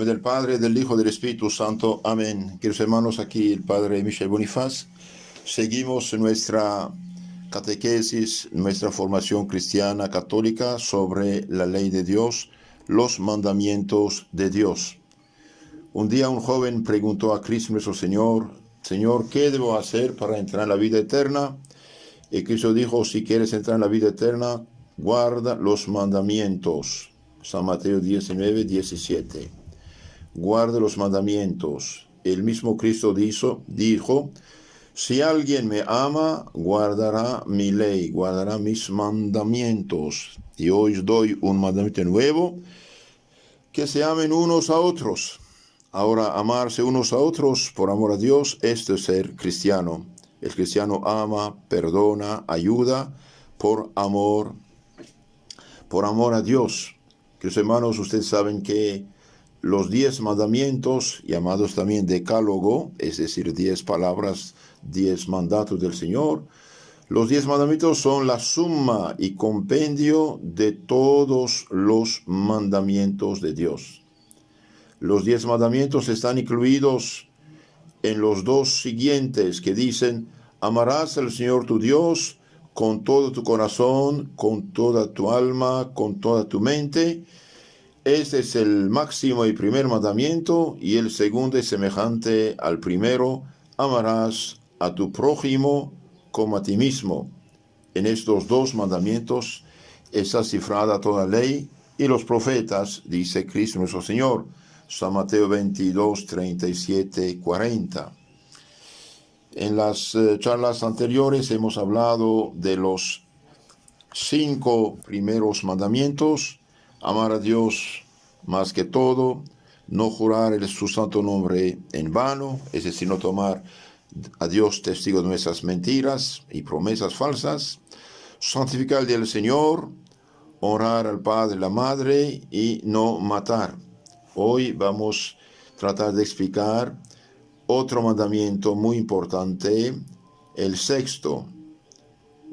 Del Padre, del Hijo, del Espíritu Santo. Amén. Queridos hermanos, aquí el Padre Michel Bonifaz. Seguimos nuestra catequesis, nuestra formación cristiana católica sobre la ley de Dios, los mandamientos de Dios. Un día un joven preguntó a Cristo nuestro Señor: Señor, ¿qué debo hacer para entrar en la vida eterna? Y Cristo dijo: si quieres entrar en la vida eterna, guarda los mandamientos. San Mateo 19, 17. Guarde los mandamientos. El mismo Cristo dijo: si alguien me ama, guardará mi ley, guardará mis mandamientos. Y hoy os doy un mandamiento nuevo: que se amen unos a otros. Ahora, amarse unos a otros por amor a Dios, esto es ser cristiano. El cristiano ama, perdona, ayuda por amor a Dios. Queridos hermanos, ustedes saben que los 10 mandamientos, llamados también decálogo, es decir, 10 palabras, 10 mandatos del Señor, los 10 mandamientos son la suma y compendio de todos los mandamientos de Dios. Los 10 mandamientos están incluidos en los 2 siguientes que dicen: amarás al Señor tu Dios con todo tu corazón, con toda tu alma, con toda tu mente. Este es el máximo y primer mandamiento, y el segundo es semejante al primero: amarás a tu prójimo como a ti mismo. En estos 2 mandamientos está cifrada toda ley y los profetas, dice Cristo nuestro Señor. San Mateo 22, 37, 40. En las charlas anteriores hemos hablado de los 5 primeros mandamientos: amar a Dios más que todo, no jurar su santo nombre en vano, es decir, no tomar a Dios testigo de nuestras mentiras y promesas falsas, santificar el día del Señor, honrar al Padre y la Madre y no matar. Hoy vamos a tratar de explicar otro mandamiento muy importante, el 6º: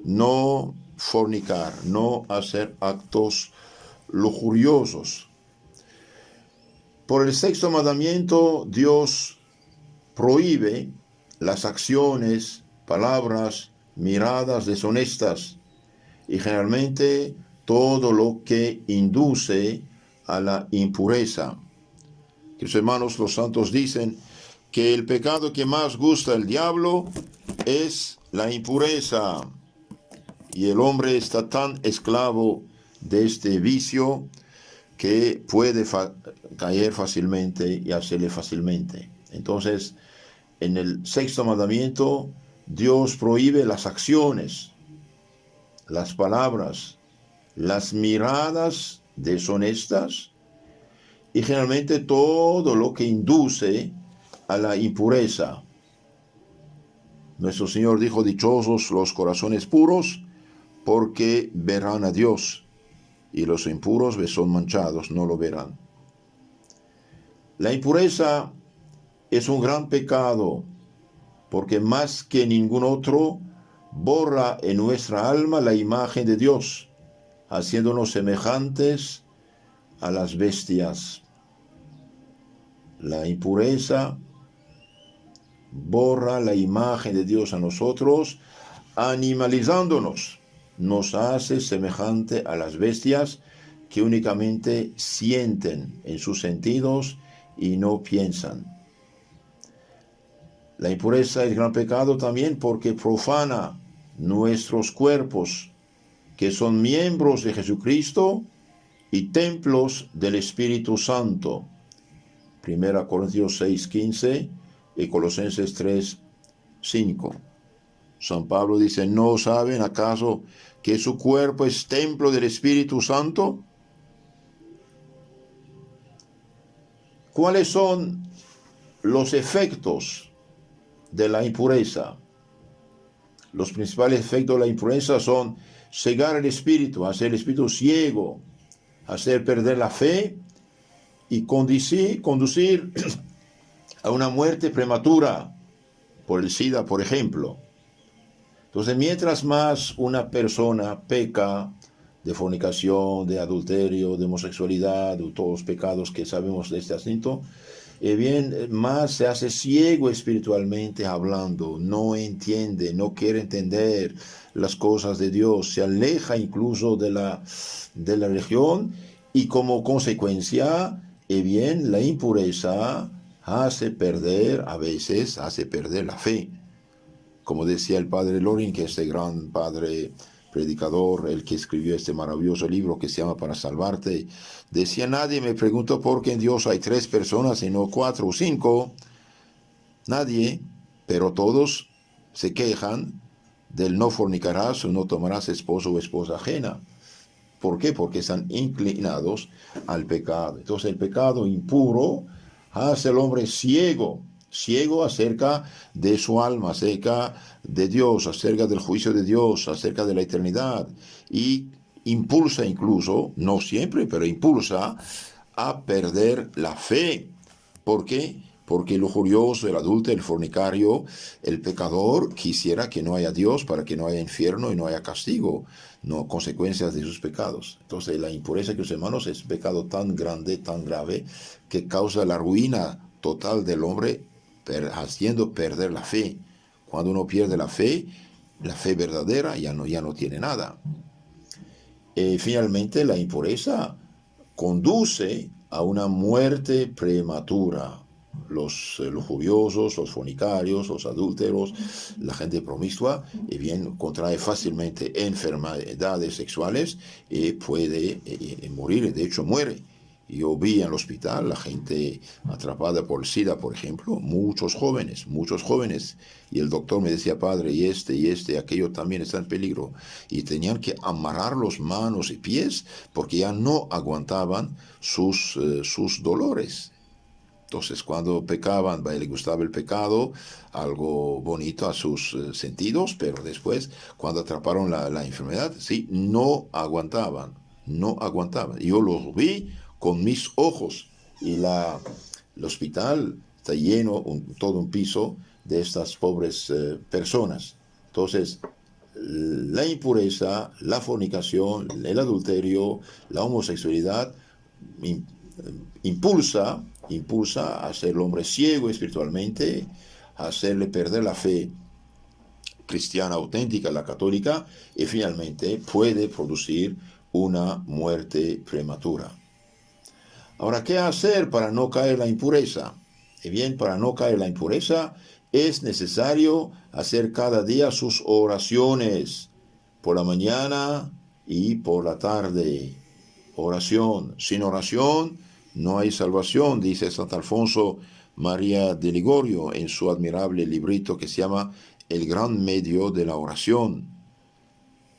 no fornicar, no hacer actos lujuriosos. Por el 6º mandamiento, Dios prohíbe las acciones, palabras, miradas deshonestas y generalmente todo lo que induce a la impureza. Queridos hermanos, los santos dicen que el pecado que más gusta al diablo es la impureza, y el hombre está tan esclavo de este vicio que puede caer fácilmente y hacerle fácilmente. Entonces, en el 6º mandamiento, Dios prohíbe las acciones, las palabras, las miradas deshonestas y generalmente todo lo que induce a la impureza. Nuestro Señor dijo: dichosos los corazones puros, porque verán a Dios, y los impuros son manchados, no lo verán. La impureza es un gran pecado, porque más que ningún otro borra en nuestra alma la imagen de Dios, haciéndonos semejantes a las bestias. La impureza borra la imagen de Dios a nosotros, animalizándonos. Nos hace semejante a las bestias, que únicamente sienten en sus sentidos y no piensan. La impureza es gran pecado también porque profana nuestros cuerpos, que son miembros de Jesucristo y templos del Espíritu Santo. 1 Corintios 6, 15 y Colosenses 3, 5. San Pablo dice: ¿no saben acaso que su cuerpo es templo del Espíritu Santo? ¿Cuáles son los efectos de la impureza? Los principales efectos de la impureza son cegar el espíritu, hacer el espíritu ciego, hacer perder la fe y conducir a una muerte prematura por el SIDA, por ejemplo. Entonces, mientras más una persona peca de fornicación, de adulterio, de homosexualidad, de todos los pecados que sabemos de este asunto, más se hace ciego espiritualmente hablando, no entiende, no quiere entender las cosas de Dios, se aleja incluso de la religión, y como consecuencia, la impureza a veces hace perder la fe. Como decía el padre Lorin, que es este gran padre predicador, el que escribió este maravilloso libro que se llama Para Salvarte, decía: nadie me preguntó por qué en Dios hay 3 personas y no 4 o 5. Nadie, pero todos se quejan del no fornicarás o no tomarás esposo o esposa ajena. ¿Por qué? Porque están inclinados al pecado. Entonces el pecado impuro hace al hombre ciego acerca de su alma, acerca de Dios, acerca del juicio de Dios, acerca de la eternidad, y impulsa incluso, no siempre, pero impulsa a perder la fe. ¿Por qué? Porque el lujurioso, el adúltero, el fornicario, el pecador quisiera que no haya Dios, para que no haya infierno y no haya castigo, no consecuencias de sus pecados. Entonces la impureza, que los hermanos, es un pecado tan grande, tan grave, que causa la ruina total del hombre, haciendo perder la fe. Cuando uno pierde la fe verdadera, ya no tiene nada. Finalmente, la impureza conduce a una muerte prematura. Los lujuriosos, los fornicarios, los adúlteros, la gente promiscua, contrae fácilmente enfermedades sexuales y puede morir, de hecho muere. Yo vi en el hospital la gente atrapada por el SIDA, por ejemplo, muchos jóvenes, y el doctor me decía: padre, y aquello también está en peligro, y tenían que amarrarlos manos y pies porque ya no aguantaban sus dolores. Entonces, cuando pecaban, le gustaba el pecado, algo bonito a sus sentidos, pero después, cuando atraparon la enfermedad, sí, no aguantaban. Yo los vi con mis ojos, y el hospital está lleno, todo un piso de estas pobres personas. Entonces, la impureza, la fornicación, el adulterio, la homosexualidad impulsa a hacer el hombre ciego espiritualmente, a hacerle perder la fe cristiana auténtica, la católica, y finalmente puede producir una muerte prematura. Ahora, ¿qué hacer para no caer en la impureza? Para no caer en la impureza es necesario hacer cada día sus oraciones, por la mañana y por la tarde. Oración. Sin oración no hay salvación, dice Santo Alfonso María de Ligorio en su admirable librito que se llama El gran medio de la oración.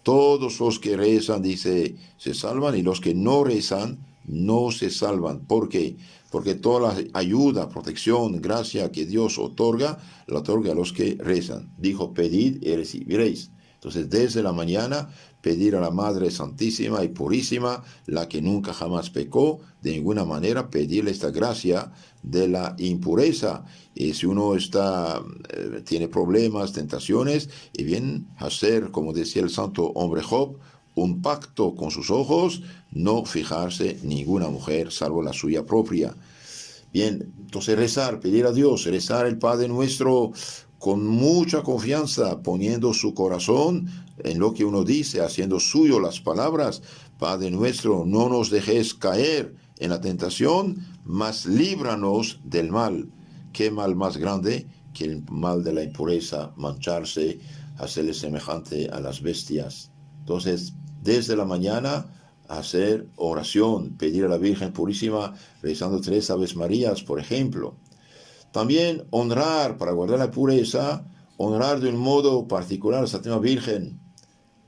Todos los que rezan, dice, se salvan, y los que no rezan no se salvan. ¿Por qué? Porque toda la ayuda, protección, gracia que Dios otorga, la otorga a los que rezan. Dijo: pedid y recibiréis. Entonces, desde la mañana, pedir a la Madre Santísima y Purísima, la que nunca jamás pecó, de ninguna manera pedirle esta gracia de la impureza. Y si uno tiene problemas, tentaciones, hacer, como decía el santo hombre Job, un pacto con sus ojos, no fijarse ninguna mujer salvo la suya propia. Entonces rezar, pedir a Dios, rezar el Padre Nuestro con mucha confianza, poniendo su corazón en lo que uno dice, haciendo suyo las palabras: Padre nuestro, no nos dejes caer en la tentación, mas líbranos del mal. ¿Qué mal más grande que el mal de la impureza? Mancharse, hacerle semejante a las bestias. Entonces, desde la mañana, hacer oración, pedir a la Virgen Purísima, rezando 3 Aves Marías, por ejemplo. También honrar, para guardar la pureza, honrar de un modo particular a la Santísima Virgen.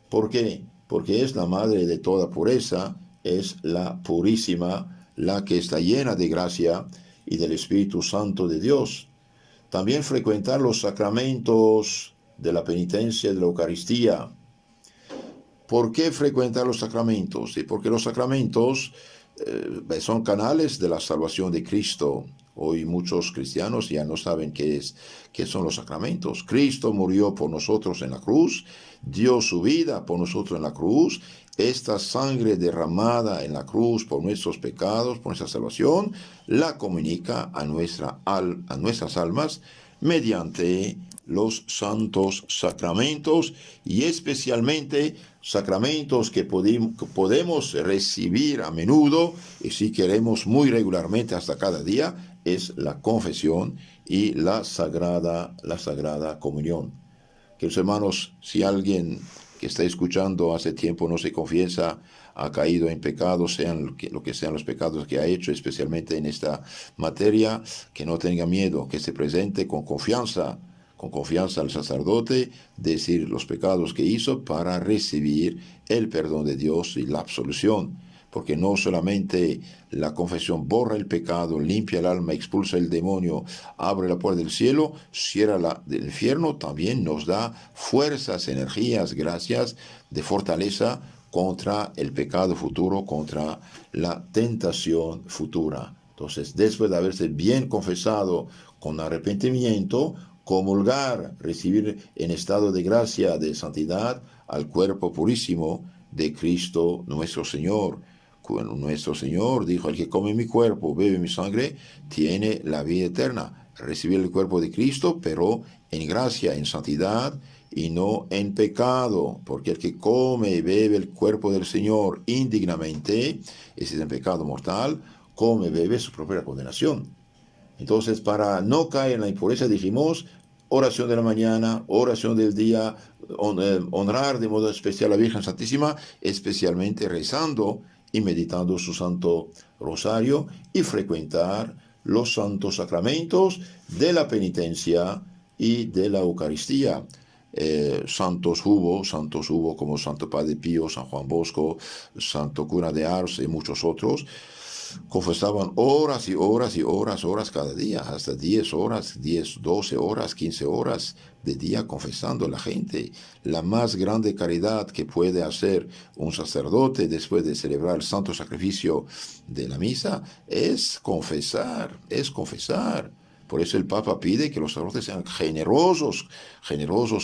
¿Por qué? Porque es la madre de toda pureza, es la Purísima, la que está llena de gracia y del Espíritu Santo de Dios. También frecuentar los sacramentos de la penitencia y de la Eucaristía. ¿Por qué frecuentar los sacramentos? Porque los sacramentos son canales de la salvación de Cristo. Hoy muchos cristianos ya no saben qué son los sacramentos. Cristo murió por nosotros en la cruz, dio su vida por nosotros en la cruz, esta sangre derramada en la cruz por nuestros pecados, por nuestra salvación, la comunica a nuestras almas mediante los santos sacramentos, y especialmente sacramentos que podemos recibir a menudo, y si queremos muy regularmente hasta cada día, es la confesión y la sagrada comunión. Queridos hermanos, si alguien que está escuchando hace tiempo no se confiesa, ha caído en pecados, sean lo que sean los pecados que ha hecho, especialmente en esta materia, que no tenga miedo, que se presente con confianza al sacerdote, decir los pecados que hizo para recibir el perdón de Dios y la absolución. Porque no solamente la confesión borra el pecado, limpia el alma, expulsa el demonio, abre la puerta del cielo, cierra la del infierno, también nos da fuerzas, energías, gracias de fortaleza contra el pecado futuro, contra la tentación futura. Entonces, después de haberse bien confesado con arrepentimiento, comulgar, recibir en estado de gracia, de santidad, al cuerpo purísimo de Cristo nuestro Señor. Nuestro Señor dijo: el que come mi cuerpo, bebe mi sangre, tiene la vida eterna. Recibir el cuerpo de Cristo, pero en gracia, en santidad, y no en pecado, porque el que come y bebe el cuerpo del Señor indignamente, ese es en pecado mortal, come y bebe su propia condenación. Entonces, para no caer en la impureza, dijimos: oración de la mañana, oración del día, honrar de modo especial a la Virgen Santísima, especialmente rezando y meditando su Santo Rosario, y frecuentar los santos sacramentos de la penitencia y de la Eucaristía. Santos hubo como Santo Padre Pío, San Juan Bosco, Santo Cura de Ars y muchos otros. Confesaban horas y horas cada día, hasta 10 horas, 10, 12 horas, 15 horas de día confesando la gente. La más grande caridad que puede hacer un sacerdote después de celebrar el santo sacrificio de la misa es confesar. Por eso el Papa pide que los sacerdotes sean generosos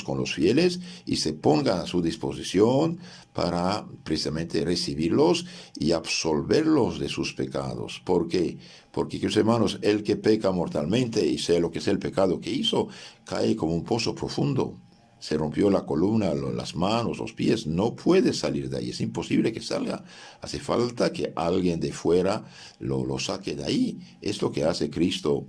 con los fieles y se pongan a su disposición para precisamente recibirlos y absolverlos de sus pecados. ¿Por qué? Porque, queridos hermanos, el que peca mortalmente, y sea lo que sea el pecado que hizo, cae como un pozo profundo. Se rompió la columna, las manos, los pies, no puede salir de ahí, es imposible que salga. Hace falta que alguien de fuera lo saque de ahí. Es lo que hace Cristo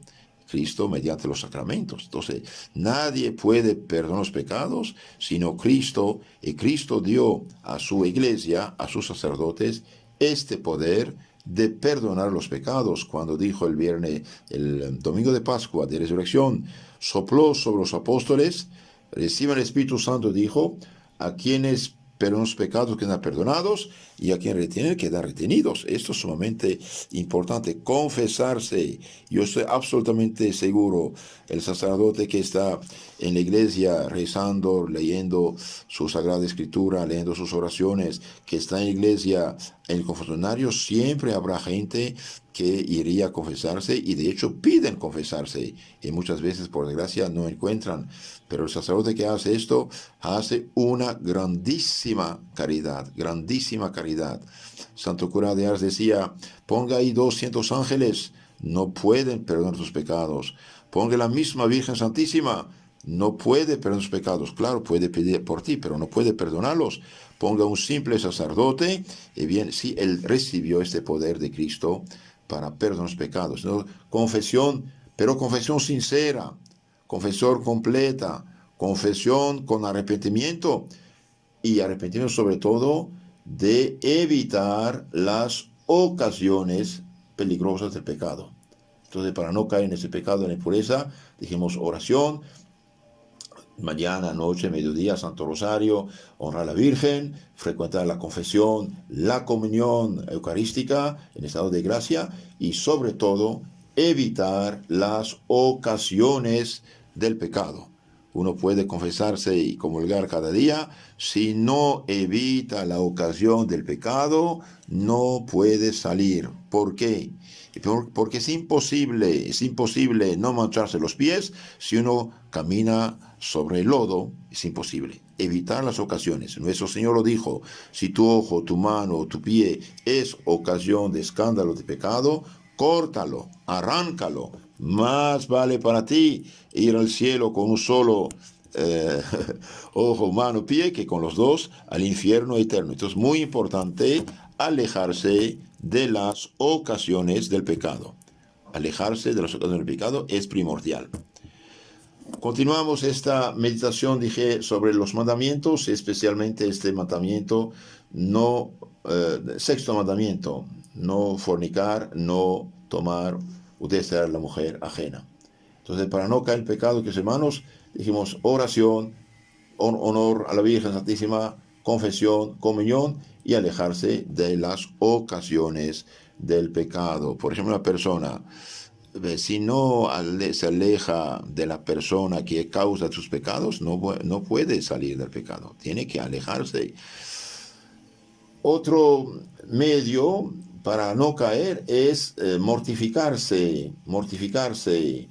mediante los sacramentos. Entonces, nadie puede perdonar los pecados sino Cristo, y Cristo dio a su iglesia, a sus sacerdotes, este poder de perdonar los pecados. Cuando dijo el domingo de Pascua, de Resurrección, sopló sobre los apóstoles: reciban el Espíritu Santo, dijo: a quienes perdonan los pecados quedan perdonados, y a quien retienen quedan retenidos. Esto es sumamente importante, confesarse. Yo estoy absolutamente seguro, el sacerdote que está en la iglesia rezando, leyendo su Sagrada Escritura, leyendo sus oraciones, que está en la iglesia, en el confesionario, siempre habrá gente que iría a confesarse, y de hecho piden confesarse, y muchas veces por desgracia no encuentran. Pero el sacerdote que hace esto hace una grandísima caridad. Santo Cura de Ars decía: ponga ahí 200 ángeles, no pueden perdonar tus pecados. Ponga la misma Virgen Santísima, no puede perdonar tus pecados. Claro, puede pedir por ti, pero no puede perdonarlos. Ponga un simple sacerdote, y bien, sí, él recibió este poder de Cristo para perdonar los pecados, ¿no? Confesión, pero confesión sincera, confesión completa, confesión con arrepentimiento, y arrepentimiento sobre todo de evitar las ocasiones peligrosas del pecado. Entonces, para no caer en ese pecado de la impureza, dijimos oración, mañana, noche, mediodía, Santo Rosario, honrar a la Virgen, frecuentar la confesión, la comunión eucarística en estado de gracia, y sobre todo evitar las ocasiones del pecado. Uno puede confesarse y comulgar cada día. Si no evita la ocasión del pecado, no puede salir. ¿Por qué? Porque es imposible no mancharse los pies si uno camina sobre el lodo es imposible. Evitar las ocasiones. Nuestro Señor lo dijo: si tu ojo, tu mano o tu pie es ocasión de escándalo, de pecado, córtalo, arráncalo. Más vale para ti ir al cielo con un solo ojo, mano, pie, que con los dos al infierno eterno. Entonces, muy importante alejarse de las ocasiones del pecado. Alejarse de las ocasiones del pecado es primordial. Continuamos esta meditación, dije, sobre los mandamientos, especialmente este mandamiento, sexto mandamiento: no fornicar, no tomar o desear la mujer ajena. Entonces, para no caer en pecado, que hermanos, dijimos oración, honor a la Virgen Santísima, confesión, comunión y alejarse de las ocasiones del pecado. Por ejemplo, una persona, si no se aleja de la persona que causa sus pecados, no puede salir del pecado, tiene que alejarse. Otro medio para no caer es mortificarse,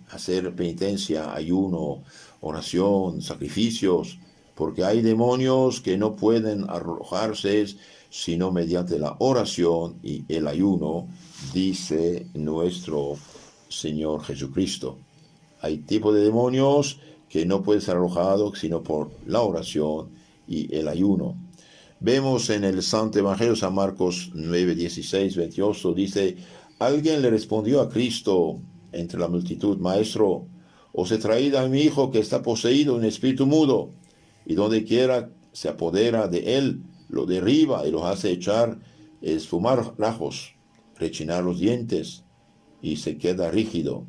hacer penitencia, ayuno, oración, sacrificios, porque hay demonios que no pueden arrojarse sino mediante la oración y el ayuno, dice nuestro Señor Jesucristo. Hay tipo de demonios que no pueden ser arrojados sino por la oración y el ayuno. Vemos en el Santo Evangelio San Marcos 9, 16, 28, dice: alguien le respondió a Cristo entre la multitud: Maestro, os he traído a mi hijo que está poseído de un espíritu mudo, y donde quiera se apodera de él, lo derriba y lo hace echar, esfumar rajos, rechinar los dientes, y se queda rígido.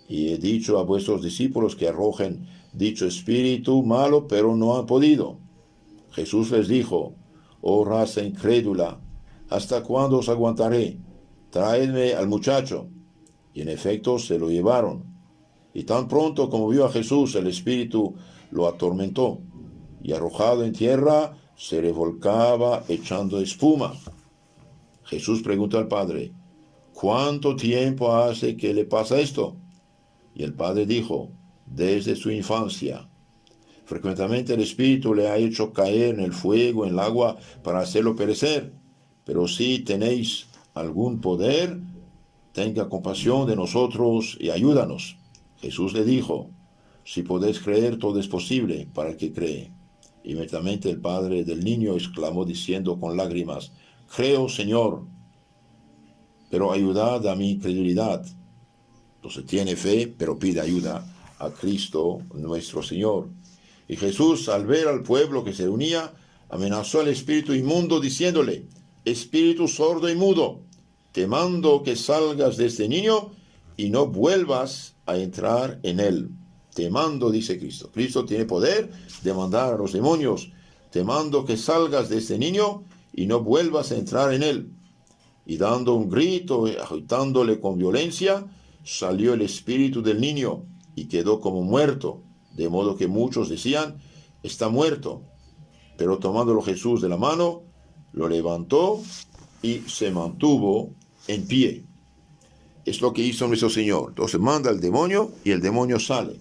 Y he dicho a vuestros discípulos que arrojen dicho espíritu malo, pero no han podido. Jesús les dijo: oh raza incrédula, ¿hasta cuándo os aguantaré? Traedme al muchacho. Y en efecto se lo llevaron. Y tan pronto como vio a Jesús, el espíritu lo atormentó, y arrojado en tierra, se revolcaba echando espuma. Jesús preguntó al padre: ¿cuánto tiempo hace que le pasa esto? Y el padre dijo: desde su infancia. Frecuentemente el espíritu le ha hecho caer en el fuego, en el agua, para hacerlo perecer. Pero si tenéis algún poder, tenga compasión de nosotros y ayúdanos. Jesús le dijo: si podéis creer, todo es posible para el que cree. Inmediatamente el padre del niño exclamó diciendo con lágrimas: creo, Señor, pero ayudad a mi incredulidad. Entonces tiene fe, pero pide ayuda a Cristo nuestro Señor. Y Jesús, al ver al pueblo que se reunía, amenazó al espíritu inmundo diciéndole: espíritu sordo y mudo, te mando que salgas de este niño y no vuelvas a entrar en él. Te mando, dice Cristo. Cristo tiene poder de mandar a los demonios. Te mando que salgas de este niño y no vuelvas a entrar en él. Y dando un grito, agitándole con violencia, salió el espíritu del niño y quedó como muerto. De modo que muchos decían: está muerto. Pero tomándolo Jesús de la mano, lo levantó y se mantuvo en pie. Es lo que hizo nuestro Señor. Entonces manda al demonio y el demonio sale.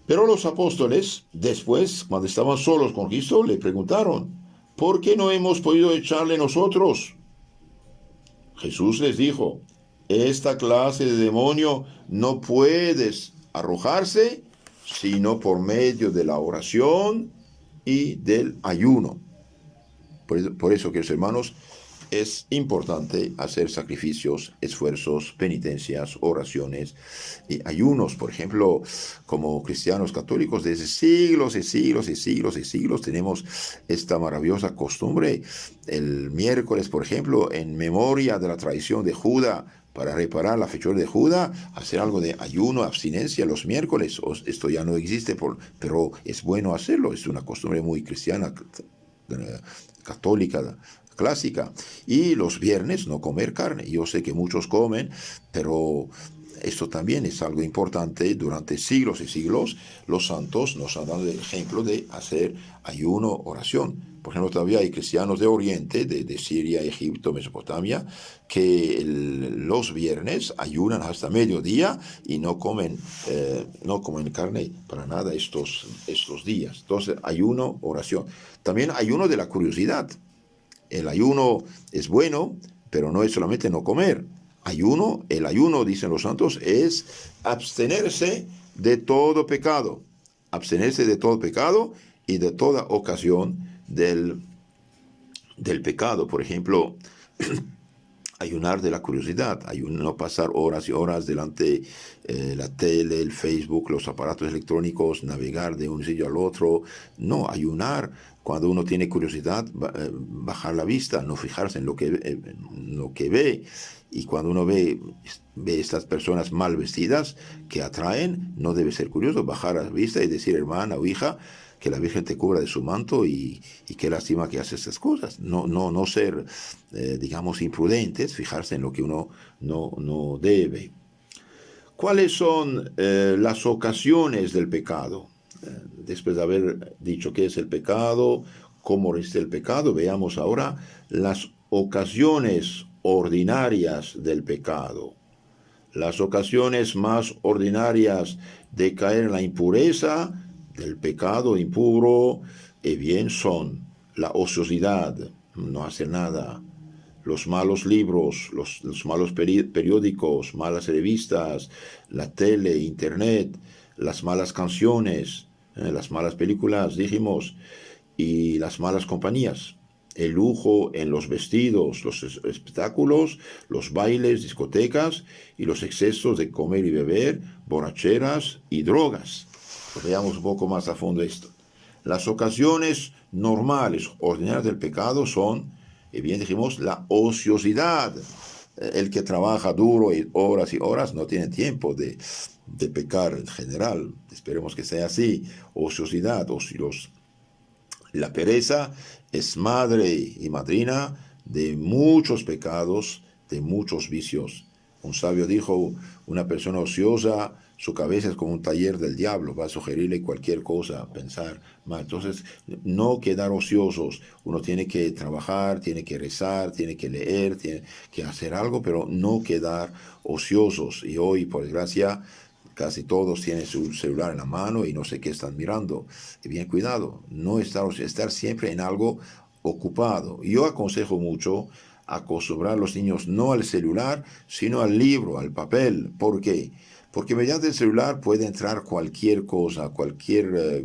Pero los apóstoles, después, cuando estaban solos con Cristo, le preguntaron: ¿por qué no hemos podido echarle nosotros? Jesús les dijo: esta clase de demonio no puedes arrojarse sino por medio de la oración y del ayuno. Por eso, queridos hermanos, es importante hacer sacrificios, esfuerzos, penitencias, oraciones y ayunos. Por ejemplo, como cristianos católicos, desde siglos y siglos y siglos y siglos tenemos esta maravillosa costumbre. El miércoles, por ejemplo, en memoria de la traición de Judas, para reparar la fechura de Judas, hacer algo de ayuno, abstinencia los miércoles. Esto ya no existe, pero es bueno hacerlo. Es una costumbre muy cristiana, católica, clásica. Y los viernes no comer carne. Yo sé que muchos comen, pero esto también es algo importante. Durante siglos y siglos los santos nos han dado el ejemplo de hacer ayuno, oración. Por ejemplo, todavía hay cristianos de Oriente, de Siria, Egipto, Mesopotamia, que los viernes ayunan hasta mediodía y no comen carne para nada estos días. Entonces, ayuno, oración. También ayuno de la curiosidad. El ayuno es bueno, pero no es solamente no comer. El ayuno, dicen los santos, es abstenerse de todo pecado. Abstenerse de todo pecado y de toda ocasión del pecado. Por ejemplo, ayunar de la curiosidad, no pasar horas y horas delante la tele, el Facebook, los aparatos electrónicos, navegar de un sitio al otro. No, ayunar cuando uno tiene curiosidad, bajar la vista, no fijarse en lo que ve. Y cuando uno ve estas personas mal vestidas que atraen, no debe ser curioso, bajar la vista y decir, hermana o hija, que la Virgen te cubra de su manto y qué lástima que hace estas cosas. No ser, digamos, imprudentes, fijarse en lo que uno no debe. ¿Cuáles son las ocasiones del pecado? Después de haber dicho qué es el pecado, cómo resiste el pecado, veamos ahora las ocasiones ordinarias del pecado. Las ocasiones más ordinarias de caer en la impureza, del pecado impuro, bien son la ociosidad, no hacer nada, los malos libros, los malos periódicos, malas revistas, la tele, internet, las malas canciones, las malas películas, dijimos, y las malas compañías. El lujo en los vestidos, los espectáculos, los bailes, discotecas y los excesos de comer y beber, borracheras y drogas. Pues veamos un poco más a fondo esto. Las ocasiones normales, ordinarias del pecado son, bien dijimos, la ociosidad. El que trabaja duro y horas no tiene tiempo de pecar en general. Esperemos que sea así. Ociosidad, la pereza es madre y madrina de muchos pecados, de muchos vicios. Un sabio dijo, una persona ociosa, su cabeza es como un taller del diablo, va a sugerirle cualquier cosa, pensar mal. Entonces, no quedar ociosos. Uno tiene que trabajar, tiene que rezar, tiene que leer, tiene que hacer algo, pero no quedar ociosos. Y hoy, por desgracia, casi todos tienen su celular en la mano y no sé qué están mirando. Y bien, cuidado, no estar siempre en algo ocupado. Yo aconsejo mucho acostumbrar a los niños no al celular, sino al libro, al papel. ¿Por qué? Porque mediante el celular puede entrar cualquier cosa, cualquier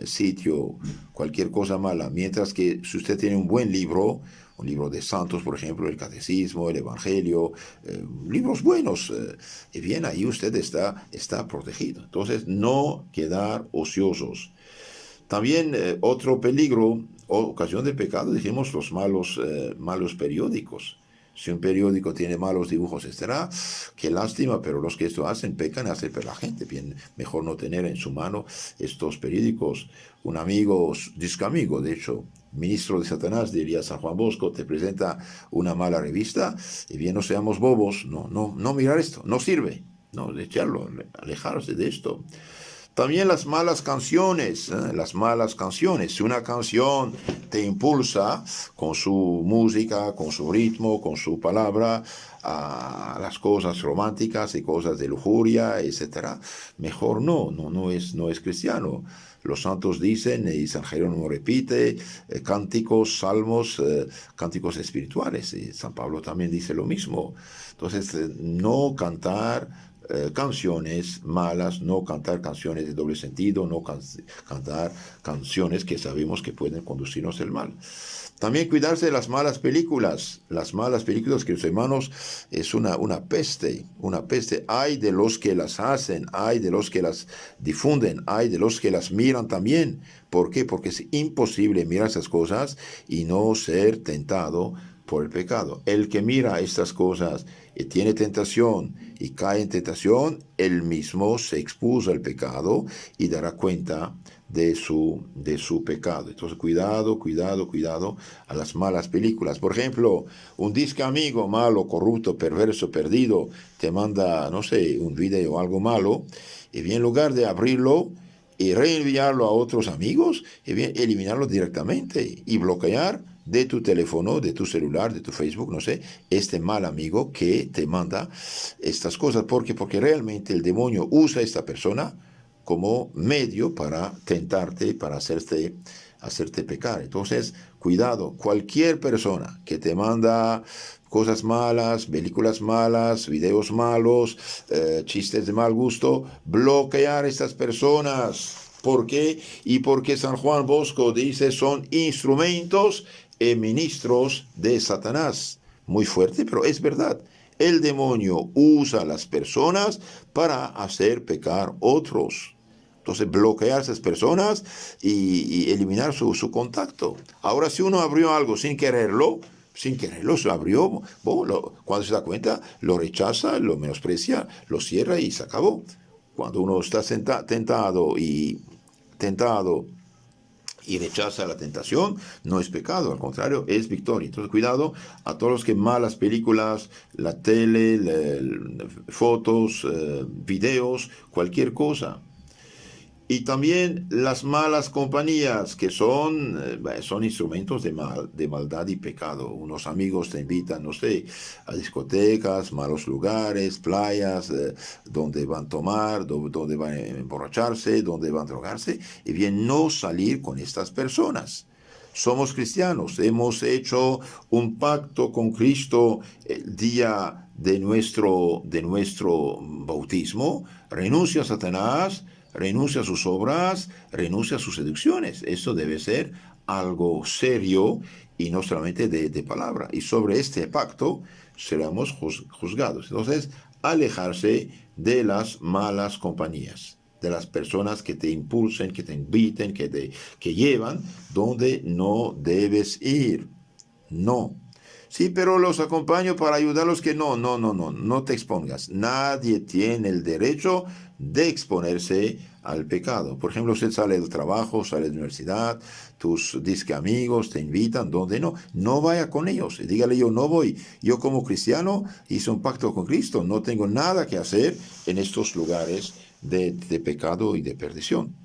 sitio, cualquier cosa mala. Mientras que si usted tiene un buen libro, un libro de santos, por ejemplo, el Catecismo, el Evangelio, libros buenos, y bien, ahí usted está protegido. Entonces, no quedar ociosos. También otro peligro o ocasión de pecado, dijimos, los malos periódicos. Si un periódico tiene malos dibujos, etcétera, qué lástima, pero los que esto hacen pecan, hacen per la gente. Bien, mejor no tener en su mano estos periódicos. Un amigo, disco amigo, de hecho, ministro de Satanás, diría San Juan Bosco, te presenta una mala revista, y bien, no seamos bobos, no mirar esto, no sirve, no, echarlo, alejarse de esto. También las malas canciones, las malas canciones. Si una canción te impulsa con su música, con su ritmo, con su palabra, a las cosas románticas y cosas de lujuria, etcétera, mejor no es cristiano. Los santos dicen, y San Jerónimo repite, cánticos, salmos, cánticos espirituales. Y San Pablo también dice lo mismo. Entonces, no cantar canciones malas, no cantar canciones de doble sentido, no cantar canciones que sabemos que pueden conducirnos al mal. También cuidarse de las malas películas. Las malas películas, queridos hermanos, es una peste, una peste. Hay de los que las hacen, hay de los que las difunden, hay de los que las miran también. ¿Por qué? Porque es imposible mirar esas cosas y no ser tentado por el pecado. El que mira estas cosas y tiene tentación y cae en tentación, él mismo se expuso al pecado y dará cuenta de su pecado. Entonces, cuidado a las malas películas. Por ejemplo, un disque amigo malo, corrupto, perverso, perdido, te manda, no sé, un video o algo malo, y bien, en lugar de abrirlo y reenviarlo a otros amigos, y bien, eliminarlo directamente y bloquear de tu teléfono, de tu celular, de tu Facebook, no sé, este mal amigo que te manda estas cosas. ¿Por qué? Porque realmente el demonio usa a esta persona como medio para tentarte, para hacerte pecar. Entonces, cuidado, cualquier persona que te manda cosas malas, películas malas, videos malos, chistes de mal gusto, bloquear a estas personas. ¿Por qué? Y porque San Juan Bosco dice son instrumentos y ministros de Satanás. Muy fuerte, pero es verdad. El demonio usa a las personas para hacer pecar otros. Entonces, bloquear a esas personas y eliminar su contacto. Ahora, si uno abrió algo sin quererlo, se abrió, bueno, cuando se da cuenta, lo rechaza, lo menosprecia, lo cierra y se acabó. Cuando uno está tentado y rechaza la tentación, no es pecado, al contrario, es victoria. Entonces, cuidado a todos los que malas películas, la tele, fotos, videos, cualquier cosa. Y también las malas compañías, que son instrumentos de maldad y pecado. Unos amigos te invitan, no sé, a discotecas, malos lugares, playas, donde van a tomar, donde van a emborracharse, donde van a drogarse. Y bien, no salir con estas personas. Somos cristianos, hemos hecho un pacto con Cristo el día de nuestro bautismo. Renuncia a Satanás, renuncia a sus obras, renuncia a sus seducciones. Eso debe ser algo serio y no solamente de palabra. Y sobre este pacto seremos juzgados. Entonces, alejarse de las malas compañías, de las personas que te impulsen, que te inviten, que llevan donde no debes ir. No. Sí, pero los acompaño para ayudarlos que no te expongas. Nadie tiene el derecho de exponerse al pecado. Por ejemplo, usted sale del trabajo, sale de la universidad, tus disque amigos te invitan, donde no vaya con ellos. Dígale, yo no voy. Yo como cristiano hice un pacto con Cristo, no tengo nada que hacer en estos lugares de pecado y de perdición.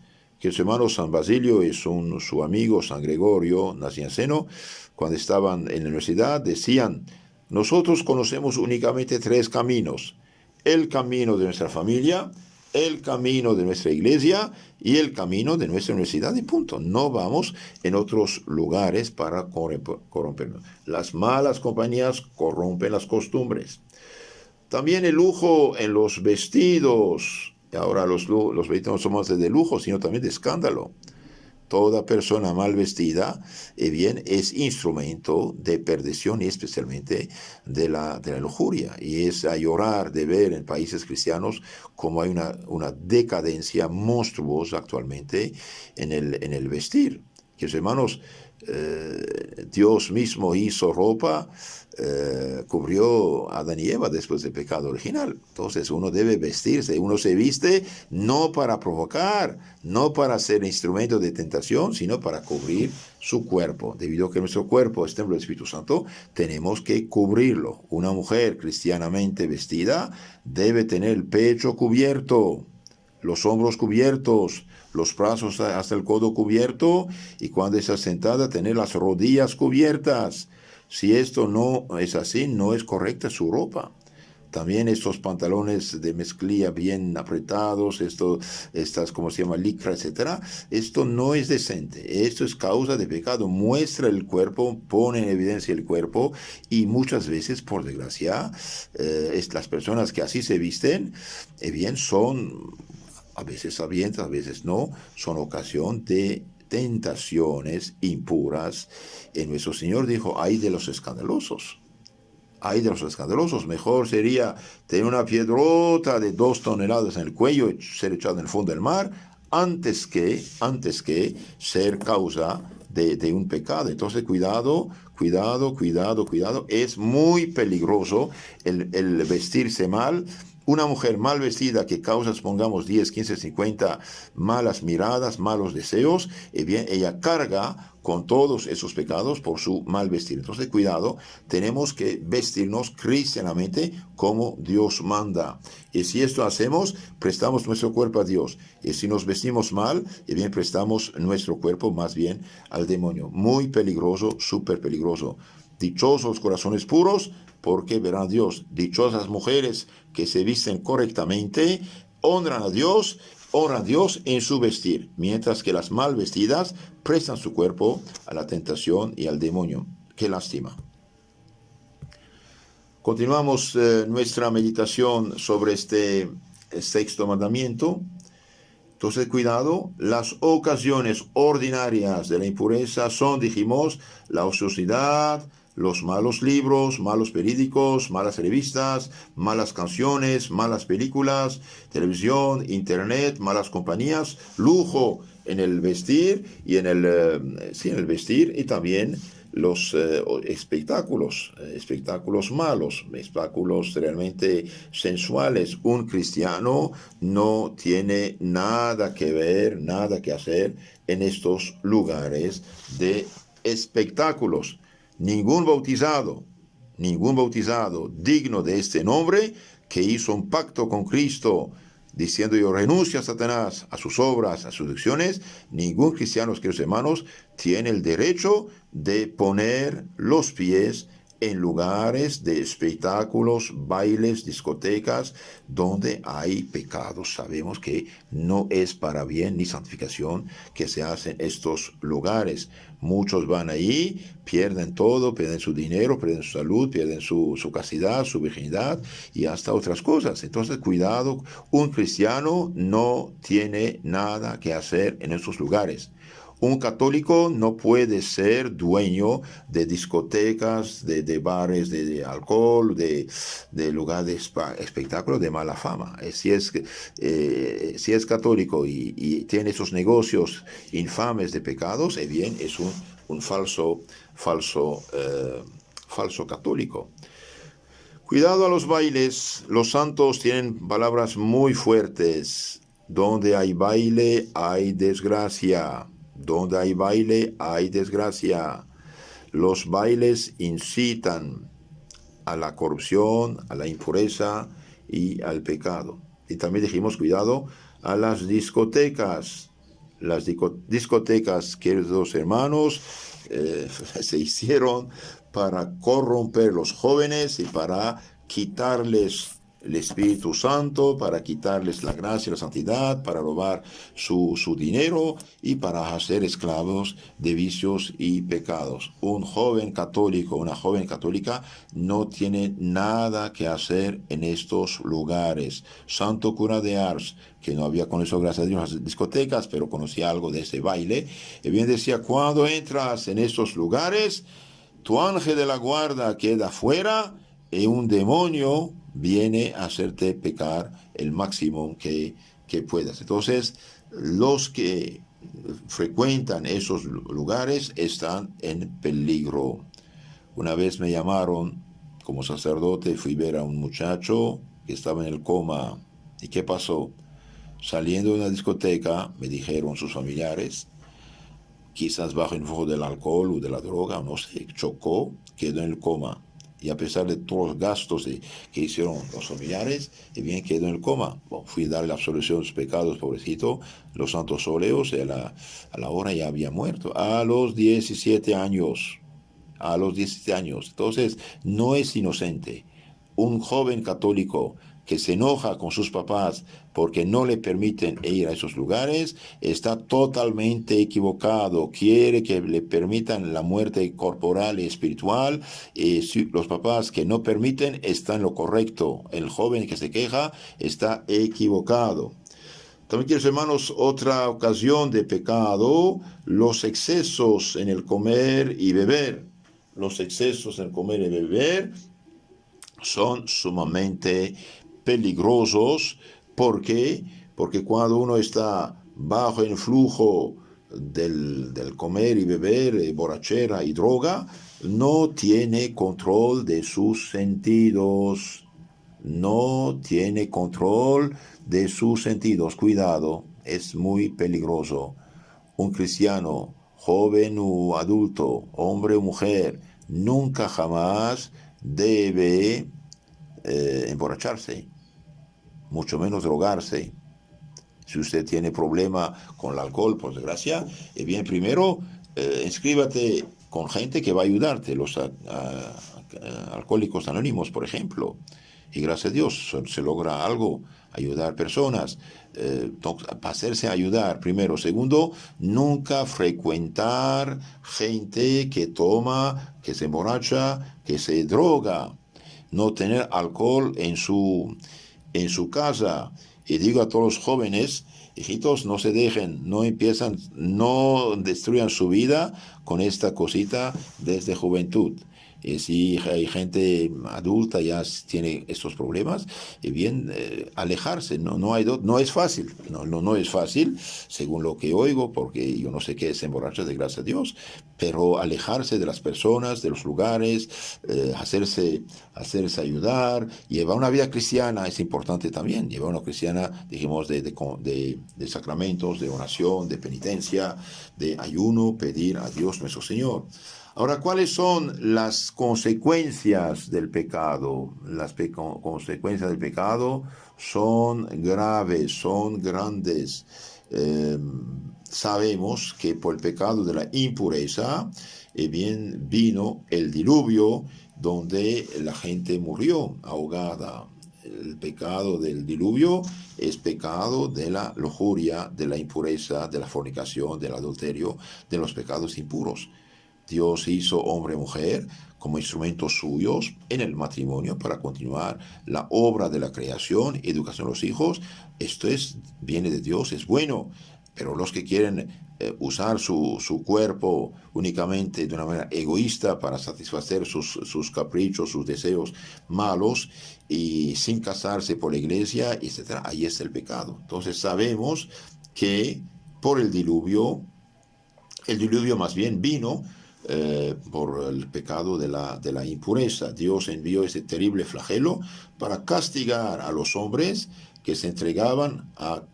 Que su hermano San Basilio y su amigo San Gregorio Nacianceno, cuando estaban en la universidad, decían, nosotros conocemos únicamente 3 caminos: el camino de nuestra familia, el camino de nuestra iglesia y el camino de nuestra universidad, y punto. No vamos en otros lugares para corrompernos. Las malas compañías corrompen las costumbres. También el lujo en los vestidos. Ahora los vestidos no son más de lujo, sino también de escándalo. Toda persona mal vestida, bien, es instrumento de perdición y especialmente de la lujuria. Y es a llorar de ver en países cristianos como hay una decadencia monstruosa actualmente en el vestir. Que hermanos, Dios mismo hizo ropa, cubrió a Adán y Eva después del pecado original. Entonces uno debe vestirse, uno se viste no para provocar, no para ser instrumento de tentación, sino para cubrir su cuerpo. Debido a que nuestro cuerpo es templo del Espíritu Santo, tenemos que cubrirlo. Una mujer cristianamente vestida debe tener el pecho cubierto, los hombros cubiertos, los brazos hasta el codo cubierto, y cuando está sentada tener las rodillas cubiertas. Si esto no es así, no es correcta su ropa. También estos pantalones de mezclilla bien apretados, estas, ¿cómo se llama?, licra, etc. Esto no es decente. Esto es causa de pecado. Muestra el cuerpo, pone en evidencia el cuerpo, y muchas veces, por desgracia, las personas que así se visten, bien, son a veces sabientes, a veces no, son ocasión de tentaciones impuras. Nuestro Señor dijo, ay de los escandalosos. Ay de los escandalosos, mejor sería tener una piedrota de 2 toneladas en el cuello y ser echado en el fondo del mar antes que ser causa de un pecado. Entonces, cuidado, es muy peligroso el vestirse mal, Una mujer mal vestida que causa, supongamos, 10, 15, 50 malas miradas, malos deseos, bien, ella carga con todos esos pecados por su mal vestir. Entonces, cuidado, tenemos que vestirnos cristianamente como Dios manda. Y si esto hacemos, prestamos nuestro cuerpo a Dios. Y si nos vestimos mal, bien, prestamos nuestro cuerpo más bien al demonio. Muy peligroso, súper peligroso. Dichosos corazones puros, porque verán a Dios. Dichosas mujeres que se visten correctamente, honran a Dios en su vestir, mientras que las mal vestidas prestan su cuerpo a la tentación y al demonio. Qué lástima. Continuamos nuestra meditación sobre este sexto mandamiento. Entonces, cuidado, las ocasiones ordinarias de la impureza son, dijimos, la ociosidad, los malos libros, malos periódicos, malas revistas, malas canciones, malas películas, televisión, internet, malas compañías, lujo en el vestir y en el vestir y también los espectáculos malos, espectáculos realmente sensuales. Un cristiano no tiene nada que ver, nada que hacer en estos lugares de espectáculos. Ningún bautizado digno de este nombre, que hizo un pacto con Cristo, diciendo: yo renuncio a Satanás, a sus obras, a sus acciones, ningún cristiano, queridos hermanos, tiene el derecho de poner los pies en lugares de espectáculos, bailes, discotecas, donde hay pecados. Sabemos que no es para bien ni santificación que se hacen estos lugares. Muchos van ahí, pierden todo, pierden su dinero, pierden su salud, pierden su castidad, su virginidad y hasta otras cosas. Entonces, cuidado, un cristiano no tiene nada que hacer en estos lugares. Un católico no puede ser dueño de discotecas, de bares de alcohol, de lugares de espectáculo de mala fama. Si es católico y tiene esos negocios infames de pecados, bien, es un falso católico. Cuidado a los bailes. Los santos tienen palabras muy fuertes. Donde hay baile, hay desgracia. Donde hay baile, hay desgracia. Los bailes incitan a la corrupción, a la impureza y al pecado. Y también dijimos, cuidado a las discotecas. Las discotecas, queridos hermanos, se hicieron para corromper los jóvenes y para quitarles el Espíritu Santo, para quitarles la gracia y la santidad, para robar su dinero y para hacer esclavos de vicios y pecados. Un joven católico, una joven católica no tiene nada que hacer en estos lugares. Santo cura de Ars, que no había conocido, gracias a Dios, las discotecas, pero conocía algo de ese baile, y bien decía: cuando entras en estos lugares, tu ángel de la guarda queda fuera y un demonio viene a hacerte pecar el máximo que puedas. Entonces, los que frecuentan esos lugares están en peligro. Una vez me llamaron como sacerdote, fui a ver a un muchacho que estaba en el coma. ¿Y qué pasó? Saliendo de una discoteca, me dijeron sus familiares, quizás bajo el influjo del alcohol o de la droga, no sé, chocó, quedó en el coma. Y a pesar de todos los gastos que hicieron los familiares, bien quedó en el coma. Bueno, fui a darle la absolución de sus pecados, pobrecito, los santos óleos, y a la hora ya había muerto, a los 17 años. A los 17 años. Entonces, no es inocente. Un joven católico que se enoja con sus papás porque no le permiten ir a esos lugares, está totalmente equivocado. Quiere que le permitan la muerte corporal y espiritual. Los papás que no permiten están en lo correcto. El joven que se queja está equivocado. También, queridos hermanos, otra ocasión de pecado, los excesos en el comer y beber. Los excesos en comer y beber son sumamente peligrosos. ¿Por qué? Porque cuando uno está bajo el flujo del comer y beber, borrachera y droga, no tiene control de sus sentidos. no tiene control de sus sentidos. Cuidado, es muy peligroso. Un cristiano, joven o adulto, hombre o mujer, nunca jamás debe emborracharse, mucho menos drogarse. Si usted tiene problema con el alcohol, por desgracia, bien, primero inscríbate con gente que va a ayudarte, los alcohólicos anónimos, por ejemplo. Y gracias a Dios se logra algo, ayudar personas, hacerse ayudar, primero. Segundo, nunca frecuentar gente que toma, que se emborracha, que se droga. No tener alcohol en su casa. Y digo a todos los jóvenes, hijitos, no se dejen, no destruyan su vida con esta cosita desde juventud. Si hay gente adulta ya tiene estos problemas, bien, alejarse, no es fácil, no es fácil, según lo que oigo, porque yo no sé qué es emborracharse, gracias a Dios, pero alejarse de las personas, de los lugares, hacerse ayudar, llevar una vida cristiana es importante también, llevar una cristiana, dijimos, de sacramentos, de oración, de penitencia, de ayuno, pedir a Dios nuestro Señor. Ahora, ¿cuáles son las consecuencias del pecado? Las consecuencias del pecado son graves, son grandes. Sabemos que por el pecado de la impureza, bien, vino el diluvio, donde la gente murió ahogada. El pecado del diluvio es pecado de la lujuria, de la impureza, de la fornicación, del adulterio, de los pecados impuros. Dios hizo hombre y mujer como instrumentos suyos en el matrimonio para continuar la obra de la creación y educación de los hijos. Esto viene de Dios, es bueno, pero los que quieren usar su cuerpo únicamente de una manera egoísta para satisfacer sus caprichos, sus deseos malos y sin casarse por la iglesia, etc., ahí está el pecado. Entonces sabemos que por el diluvio más bien vino por el pecado de la impureza. Dios envió ese terrible flagelo para castigar a los hombres que se entregaban a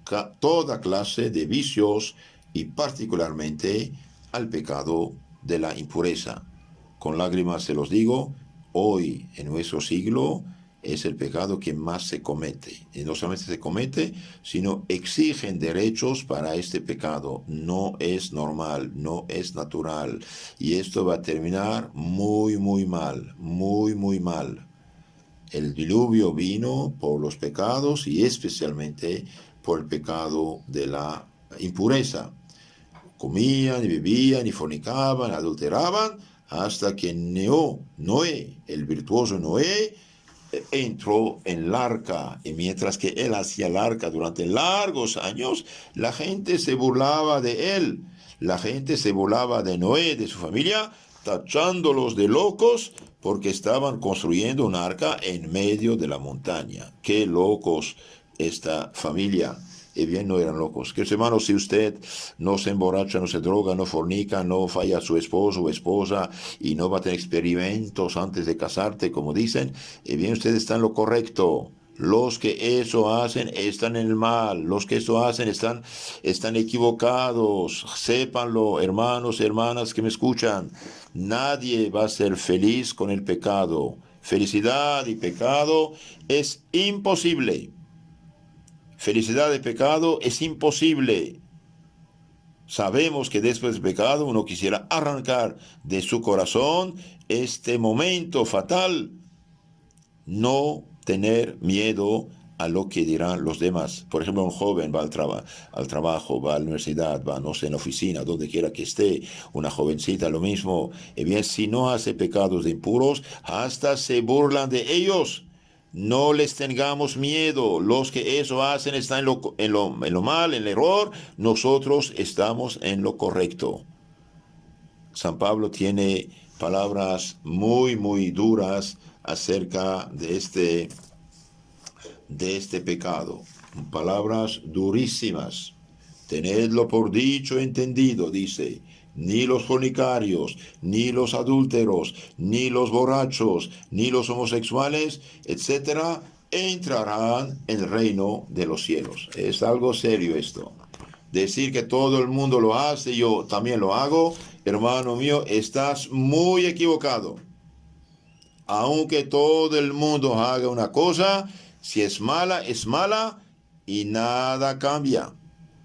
toda clase de vicios y particularmente al pecado de la impureza. Con lágrimas se los digo, hoy en nuestro siglo es el pecado que más se comete. Y no solamente se comete, sino exigen derechos para este pecado. No es normal, no es natural. Y esto va a terminar muy, muy mal, muy, muy mal. El diluvio vino por los pecados y especialmente por el pecado de la impureza. Comían y bebían y fornicaban, adulteraban, hasta que Noé, el virtuoso Noé, entró en el arca, y mientras que él hacía el arca durante largos años, la gente se burlaba de él, la gente se burlaba de Noé, de su familia, tachándolos de locos porque estaban construyendo un arca en medio de la montaña. ¡Qué locos esta familia! Y bien, no eran locos. Que hermanos, si usted no se emborracha, no se droga, no fornica, no falla a su esposo o esposa y no va a tener experimentos antes de casarte, como dicen, bien, usted está en lo correcto. Los que eso hacen están en el mal. Los que eso hacen están equivocados. Sépanlo, hermanos y hermanas que me escuchan. Nadie va a ser feliz con el pecado. Felicidad y pecado es imposible. Felicidad de pecado es imposible. Sabemos que después del pecado uno quisiera arrancar de su corazón este momento fatal. No tener miedo a lo que dirán los demás. Por ejemplo, un joven va al trabajo, va a la universidad, va, no sé, en la oficina, donde quiera que esté, una jovencita, lo mismo. Y bien, si no hace pecados de impuros, hasta se burlan de ellos. No les tengamos miedo. Los que eso hacen están en lo mal, en el error. Nosotros estamos en lo correcto. San Pablo tiene palabras muy, muy duras acerca de este pecado. Palabras durísimas. Tenedlo por dicho, entendido, dice. Ni los fornicarios, ni los adúlteros, ni los borrachos, ni los homosexuales, etcétera, entrarán en el reino de los cielos. Es algo serio esto. Decir que todo el mundo lo hace, yo también lo hago, hermano mío, estás muy equivocado. Aunque todo el mundo haga una cosa, si es mala y nada cambia.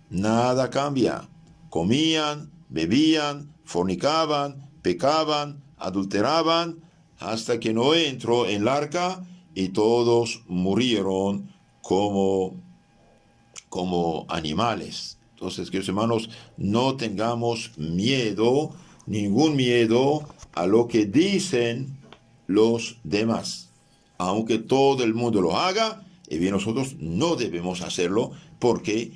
Nada cambia. Comían, bebían, fornicaban, pecaban, adulteraban, hasta que Noé entró en el arca y todos murieron como animales. Entonces, queridos hermanos, no tengamos miedo, ningún miedo a lo que dicen los demás. Aunque todo el mundo lo haga, y bien nosotros no debemos hacerlo porque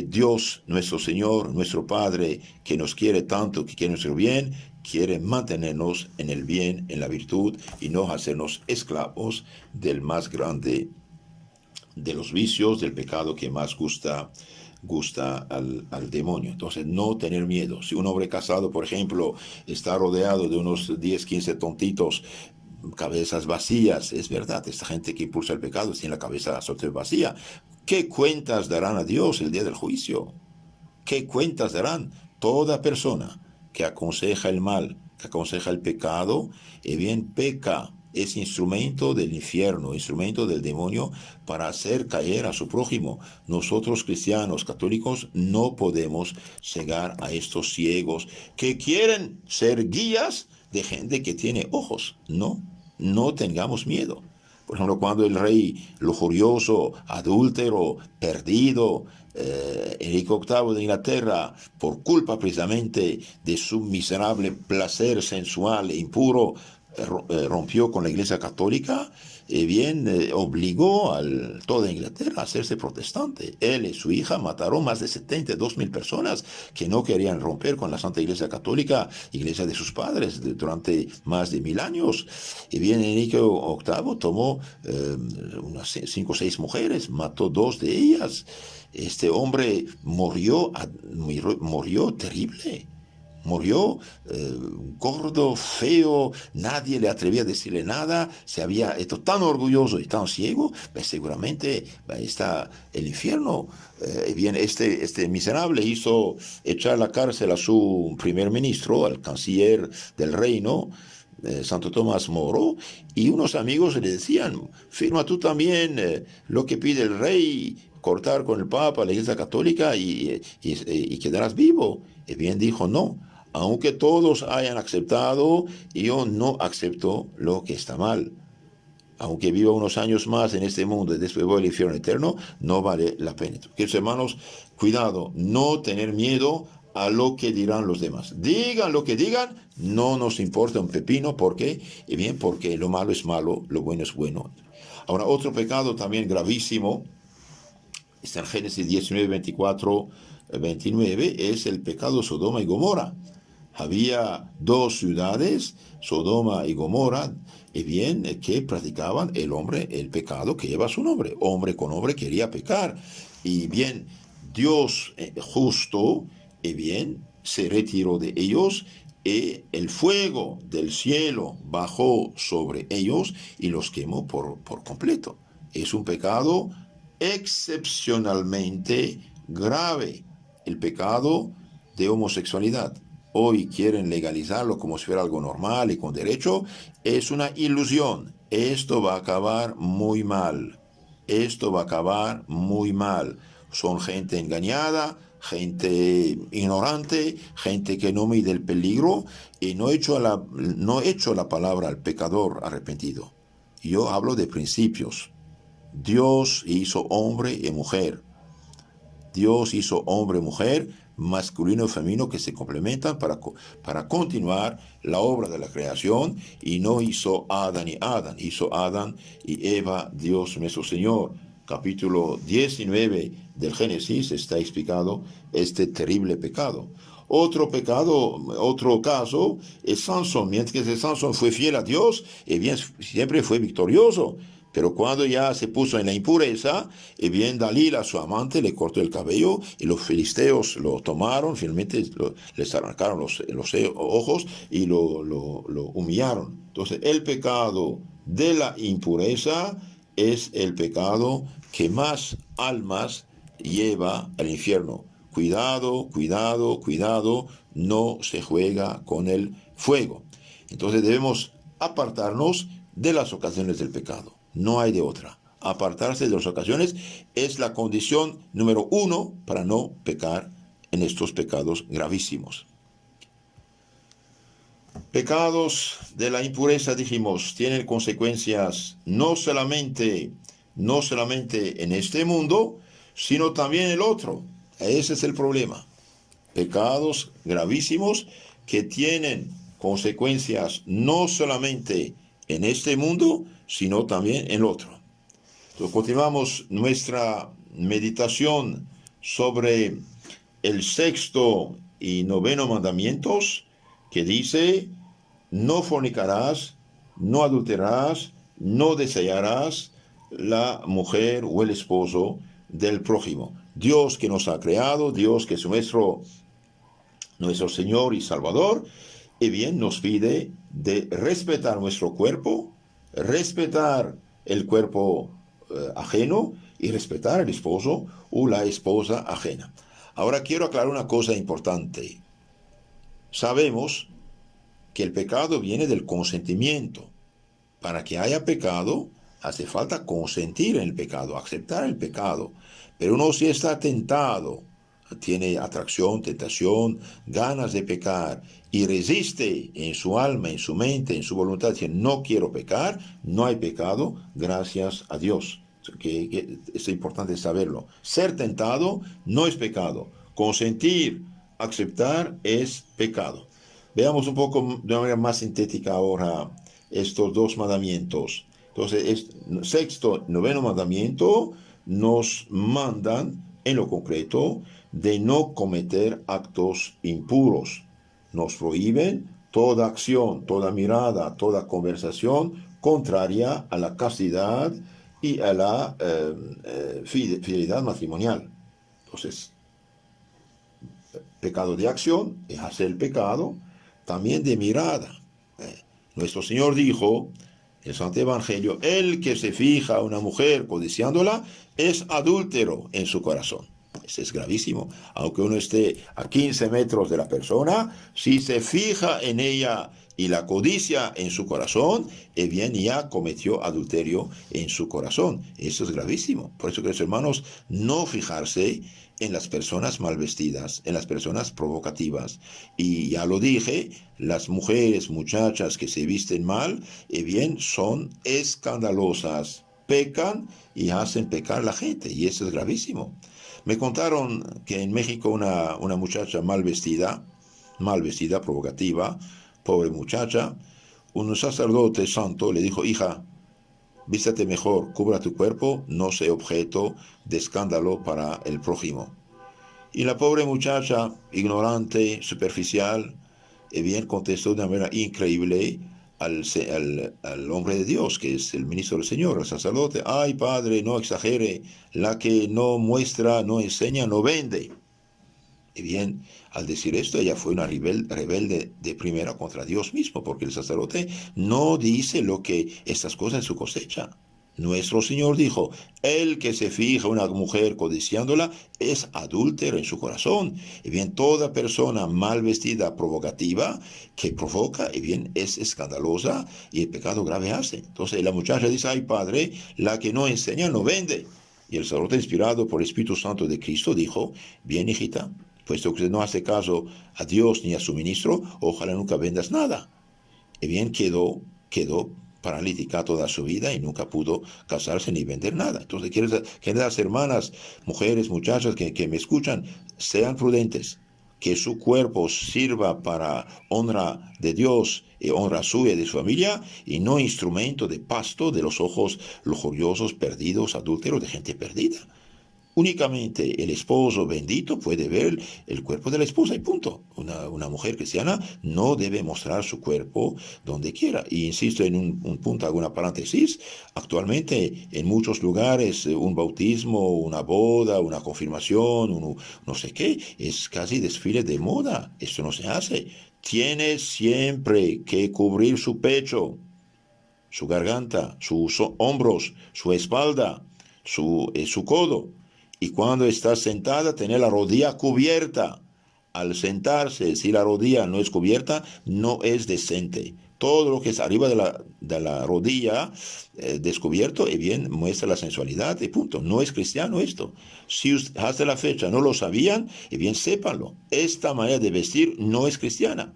Dios, nuestro Señor, nuestro Padre, que nos quiere tanto, que quiere nuestro bien, quiere mantenernos en el bien, en la virtud, y no hacernos esclavos del más grande de los vicios, del pecado que más gusta al demonio. Entonces, no tener miedo. Si un hombre casado, por ejemplo, está rodeado de unos 10, 15 tontitos, cabezas vacías, es verdad, esta gente que impulsa el pecado tiene la cabeza vacía. ¿Qué cuentas darán a Dios el día del juicio? ¿Qué cuentas darán? Toda persona que aconseja el mal, que aconseja el pecado, bien peca. Es instrumento del infierno, instrumento del demonio para hacer caer a su prójimo. Nosotros cristianos católicos no podemos cegar a estos ciegos que quieren ser guías de gente que tiene ojos. No tengamos miedo. Por ejemplo, cuando el rey lujurioso, adúltero, perdido, Enrique VIII de Inglaterra, por culpa precisamente de su miserable placer sensual e impuro, rompió con la Iglesia Católica, obligó a toda Inglaterra a hacerse protestante. Él y su hija mataron más de 72,000 personas que no querían romper con la Santa Iglesia Católica, iglesia de sus padres, durante más de 1000 años. Enrique VIII tomó unas 5 o 6 mujeres, mató 2 de ellas. Este hombre murió terrible. Murió gordo, feo, nadie le atrevía a decirle nada, se había hecho tan orgulloso y tan ciego, pues seguramente está el infierno. Este miserable hizo echar a la cárcel a su primer ministro, al canciller del reino, Santo Tomás Moro, y unos amigos le decían, firma tú también lo que pide el rey, cortar con el Papa, la Iglesia Católica, y quedarás vivo. Y bien dijo, no. Aunque todos hayan aceptado, yo no acepto lo que está mal. Aunque viva unos años más en este mundo y después voy al infierno eterno, no vale la pena. Queridos hermanos, cuidado, no tener miedo a lo que dirán los demás. Digan lo que digan, no nos importa un pepino. ¿Por qué? Porque lo malo es malo, lo bueno es bueno. Ahora, otro pecado también gravísimo, está en Génesis 19, 24, 29, es el pecado de Sodoma y Gomorra. Había 2 ciudades, Sodoma y Gomorra, que practicaban el pecado que lleva su nombre. Hombre con hombre quería pecar. Y bien, Dios justo, se retiró de ellos, y el fuego del cielo bajó sobre ellos y los quemó por completo. Es un pecado excepcionalmente grave, el pecado de homosexualidad. Hoy quieren legalizarlo como si fuera algo normal y con derecho. Es una ilusión. Esto va a acabar muy mal. Esto va a acabar muy mal. Son gente engañada, gente ignorante, gente que no mide el peligro y no echo la palabra al pecador arrepentido. Yo hablo de principios. Dios hizo hombre y mujer. Dios hizo hombre y mujer, masculino y femenino, que se complementan para continuar la obra de la creación, y no hizo Adán y Adán, hizo Adán y Eva, Dios nuestro Señor. Capítulo 19 del Génesis está explicado este terrible pecado. Otro caso es Sansón. Mientras que Sansón fue fiel a Dios, siempre fue victorioso. Pero cuando ya se puso en la impureza, Dalila, su amante, le cortó el cabello y los filisteos lo tomaron, finalmente les arrancaron los ojos y lo humillaron. Entonces, el pecado de la impureza es el pecado que más almas lleva al infierno. Cuidado, cuidado, cuidado, no se juega con el fuego. Entonces debemos apartarnos de las ocasiones del pecado. No hay de otra. Apartarse de las ocasiones es la condición número 1 para no pecar en estos pecados gravísimos. Pecados de la impureza, dijimos, tienen consecuencias no solamente en este mundo, sino también en el otro. Ese es el problema. Pecados gravísimos que tienen consecuencias no solamente en este mundo, sino también en el otro. Entonces, continuamos nuestra meditación sobre el 6º y 9º mandamientos, que dice: no fornicarás, no adulterarás, no desearás la mujer o el esposo del prójimo. Dios que nos ha creado, Dios que es nuestro Señor y Salvador, y bien nos pide de respetar nuestro cuerpo, respetar el cuerpo ajeno y respetar el esposo o la esposa ajena. Ahora quiero aclarar una cosa importante. Sabemos que el pecado viene del consentimiento. Para que haya pecado, hace falta consentir en el pecado, aceptar el pecado. Pero uno si está tentado, tiene atracción, tentación, ganas de pecar, y resiste en su alma, en su mente, en su voluntad, dice: no quiero pecar, no hay pecado, gracias a Dios. Que es importante saberlo. Ser tentado no es pecado. Consentir, aceptar es pecado. Veamos un poco de una manera más sintética ahora estos dos mandamientos. Entonces, 6º, 9º mandamiento nos mandan en lo concreto de no cometer actos impuros. Nos prohíben toda acción, toda mirada, toda conversación contraria a la castidad y a la fidelidad matrimonial. Entonces, pecado de acción es hacer el pecado, también de mirada. Nuestro Señor dijo en el Santo Evangelio: el que se fija a una mujer codiciándola es adúltero en su corazón. Eso es gravísimo. Aunque uno esté a 15 metros de la persona, si se fija en ella y la codicia en su corazón, bien ya cometió adulterio en su corazón. Eso es gravísimo. Por eso, queridos hermanos, no fijarse en las personas mal vestidas, en las personas provocativas. Y ya lo dije, las mujeres, muchachas que se visten mal, bien son escandalosas, pecan y hacen pecar a la gente, y eso es gravísimo. Me contaron que en México una muchacha mal vestida, provocativa, pobre muchacha, un sacerdote santo le dijo: hija, vístate mejor, cubra tu cuerpo, no sea objeto de escándalo para el prójimo. Y la pobre muchacha, ignorante, superficial, bien contestó de una manera increíble al hombre de Dios, que es el ministro del Señor, el sacerdote: ay, padre, no exagere, la que no muestra, no enseña, no vende. Y bien, al decir esto, ella fue una rebelde de primera contra Dios mismo, porque el sacerdote no dice lo que estas cosas en su cosecha. Nuestro Señor dijo: el que se fija a una mujer codiciándola es adúltero en su corazón. Y bien, toda persona mal vestida, provocativa, que provoca, y bien, es escandalosa y el pecado grave hace. Entonces la muchacha dice: ay, padre, la que no enseña no vende. Y el sacerdote, inspirado por el Espíritu Santo de Cristo, dijo: bien, hijita, puesto que no hace caso a Dios ni a su ministro, ojalá nunca vendas nada. Y bien, quedó paralítica toda su vida y nunca pudo casarse ni vender nada. Entonces, queridas hermanas, mujeres, muchachas que me escuchan, sean prudentes, que su cuerpo sirva para honra de Dios y honra suya y de su familia, y no instrumento de pasto de los ojos lujuriosos, perdidos, adúlteros, de gente perdida. Únicamente el esposo bendito puede ver el cuerpo de la esposa y punto. Una mujer cristiana no debe mostrar su cuerpo donde quiera. Y insisto en un punto, hago una paréntesis. Actualmente en muchos lugares un bautismo, una boda, una confirmación, no sé qué, es casi desfile de moda. Esto no se hace. Tiene siempre que cubrir su pecho, su garganta, sus hombros, su espalda, su codo. Y cuando está sentada, tener la rodilla cubierta. Al sentarse, si la rodilla no es cubierta, no es decente. Todo lo que es arriba de la rodilla descubierto, y bien, muestra la sensualidad y punto. No es cristiano esto. Si hasta la fecha no lo sabían, y bien, sépanlo. Esta manera de vestir no es cristiana.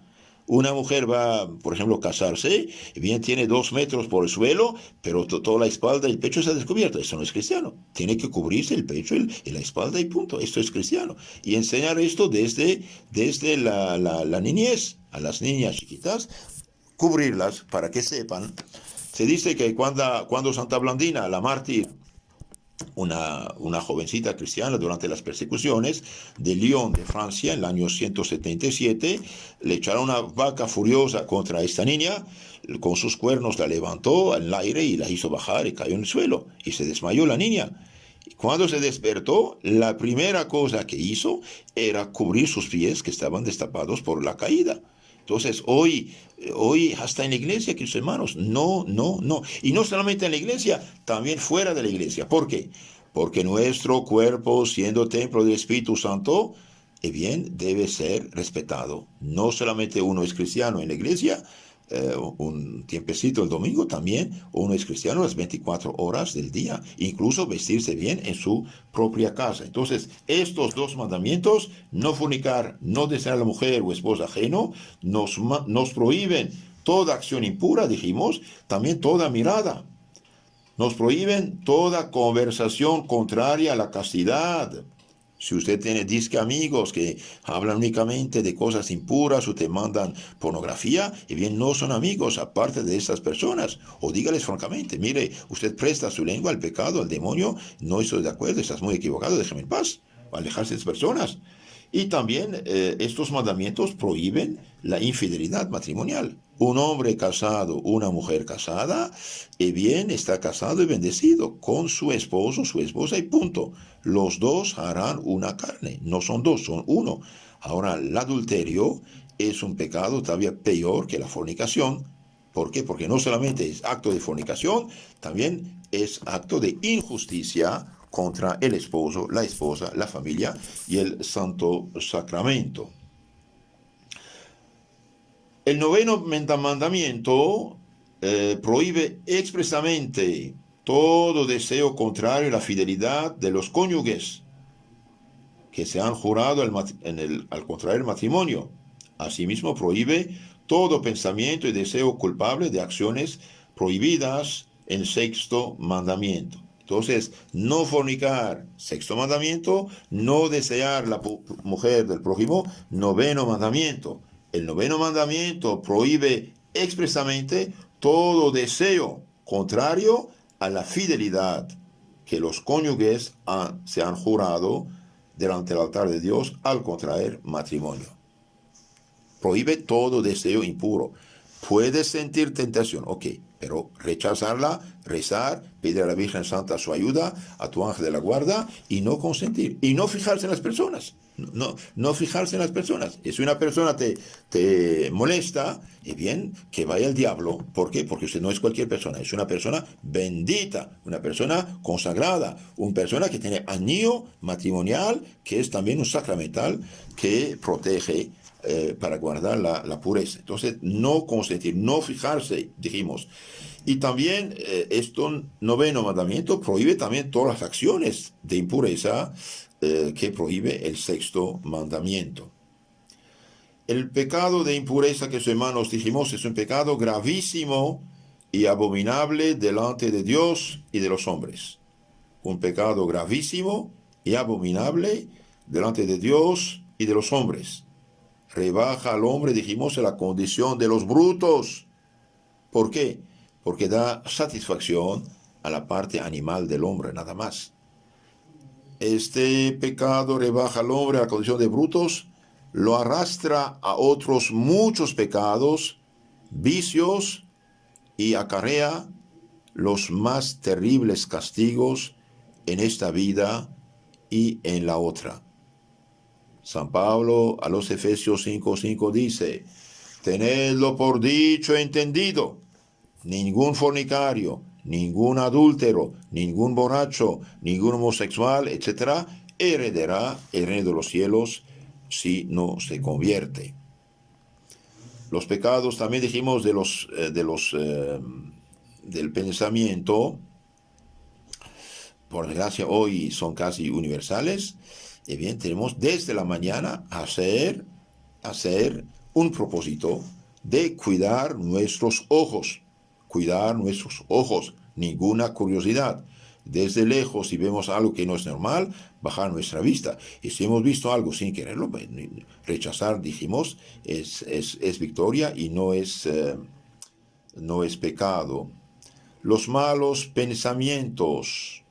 Una mujer va, por ejemplo, a casarse, y bien tiene 2 metros por el suelo, pero toda la espalda y el pecho está descubierto. Eso no es cristiano. Tiene que cubrirse el pecho y la espalda y punto. Esto es cristiano. Y enseñar esto desde la niñez a las niñas chiquitas, cubrirlas para que sepan. Se dice que cuando Santa Blandina, la mártir, una jovencita cristiana durante las persecuciones de Lyon, de Francia, en el año 177, le echaron una vaca furiosa contra esta niña, con sus cuernos la levantó al aire y la hizo bajar y cayó en el suelo, y se desmayó la niña. Cuando se despertó, la primera cosa que hizo era cubrir sus pies que estaban destapados por la caída. Entonces, hoy hasta en la iglesia, queridos hermanos, no. Y no solamente en la iglesia, también fuera de la iglesia. ¿Por qué? Porque nuestro cuerpo, siendo templo del Espíritu Santo, bien, debe ser respetado. No solamente uno es cristiano en la iglesia, un tiempecito el domingo, también uno es cristiano las 24 horas del día, incluso vestirse bien en su propia casa. Entonces, estos 2 mandamientos, no fornicar, no desear a la mujer o esposa ajeno, nos prohíben toda acción impura, dijimos, también toda mirada. Nos prohíben toda conversación contraria a la castidad. Si usted tiene disque amigos que hablan únicamente de cosas impuras o te mandan pornografía, y bien, no son amigos aparte de estas personas. O dígales francamente, mire, usted presta su lengua al pecado, al demonio, no estoy de acuerdo, estás muy equivocado, déjame en paz. Alejarse de esas personas. Y también estos mandamientos prohíben la infidelidad matrimonial. Un hombre casado, una mujer casada, bien, está casado y bendecido con su esposo, su esposa y punto. Los dos harán una carne, no son 2, son 1. Ahora, el adulterio es un pecado todavía peor que la fornicación. ¿Por qué? Porque no solamente es acto de fornicación, también es acto de injusticia contra el esposo, la esposa, la familia y el santo sacramento. El 9º mandamiento prohíbe expresamente todo deseo contrario a la fidelidad de los cónyuges que se han jurado al contraer el matrimonio. Asimismo, prohíbe todo pensamiento y deseo culpable de acciones prohibidas en 6º mandamiento. Entonces, no fornicar, 6º mandamiento, no desear la mujer del prójimo, 9º mandamiento. El 9º mandamiento prohíbe expresamente todo deseo contrario a la fidelidad que los cónyuges se han jurado delante del altar de Dios al contraer matrimonio. Prohíbe todo deseo impuro. Puedes sentir tentación, ok, pero rechazarla, rezar, pedir a la Virgen Santa su ayuda, a tu ángel de la guarda, y no consentir, y no fijarse en las personas. No fijarse en las personas. Si una persona te molesta, y bien, que vaya al diablo. ¿Por qué? Porque usted no es cualquier persona, es una persona bendita, una persona consagrada, una persona que tiene anillo matrimonial, que es también un sacramental que protege para guardar la pureza. Entonces, no consentir, no fijarse, dijimos. Y también esto 9º mandamiento prohíbe también todas las acciones de impureza que prohíbe el 6º mandamiento. El pecado de impureza que, sus hermanos, dijimos, es un pecado gravísimo y abominable delante de Dios y de los hombres. Un pecado gravísimo y abominable delante de Dios y de los hombres. Rebaja al hombre, dijimos, en la condición de los brutos. ¿Por qué? Porque da satisfacción a la parte animal del hombre, nada más. Este pecado rebaja al hombre a la condición de brutos, lo arrastra a otros muchos pecados, vicios, y acarrea los más terribles castigos en esta vida y en la otra. San Pablo a los Efesios 5:5 dice: tenedlo por dicho, entendido, ningún fornicario, ningún adúltero, ningún borracho, ningún homosexual, etc., heredará el reino de los cielos si no se convierte. Los pecados, también dijimos, del pensamiento, por desgracia hoy son casi universales. Y bien, tenemos desde la mañana hacer un propósito de cuidar nuestros ojos, ninguna curiosidad. Desde lejos, si vemos algo que no es normal, bajar nuestra vista. Y si hemos visto algo sin quererlo, rechazar, dijimos, es victoria y no es pecado. Los malos pensamientos,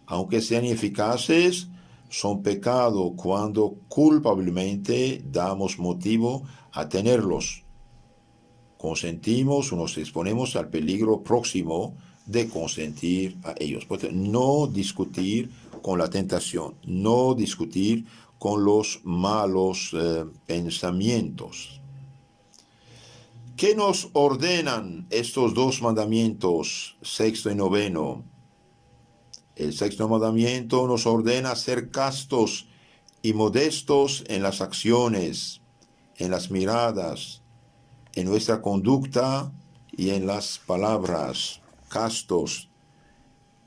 aunque sean eficaces, son pecado cuando culpablemente damos motivo a tenerlos. Consentimos o nos exponemos al peligro próximo de consentir a ellos. No discutir con la tentación, no discutir con los malos pensamientos. ¿Qué nos ordenan estos dos mandamientos, sexto y noveno? El sexto mandamiento nos ordena ser castos y modestos en las acciones, en las miradas, en nuestra conducta y en las palabras. Castos.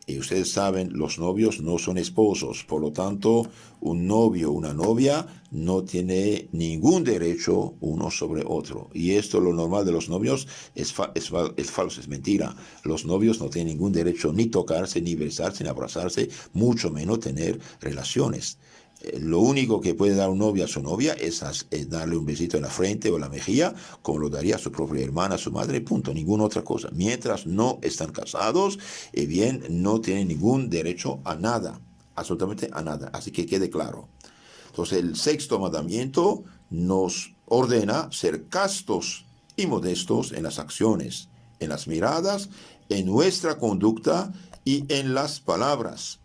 Y ustedes saben, los novios no son esposos, por lo tanto, un novio o una novia no tiene ningún derecho uno sobre otro. Y esto, lo normal de los novios, es falso, es mentira. Los novios no tienen ningún derecho ni tocarse, ni besarse, ni abrazarse, mucho menos tener relaciones. Lo único que puede dar un novio a su novia es darle un besito en la frente o en la mejilla, como lo daría a su propia hermana, a su madre, punto, ninguna otra cosa. Mientras no están casados, bien, no tienen ningún derecho a nada, absolutamente a nada, así que quede claro. Entonces, el sexto mandamiento nos ordena ser castos y modestos en las acciones, en las miradas, en nuestra conducta y en las palabras.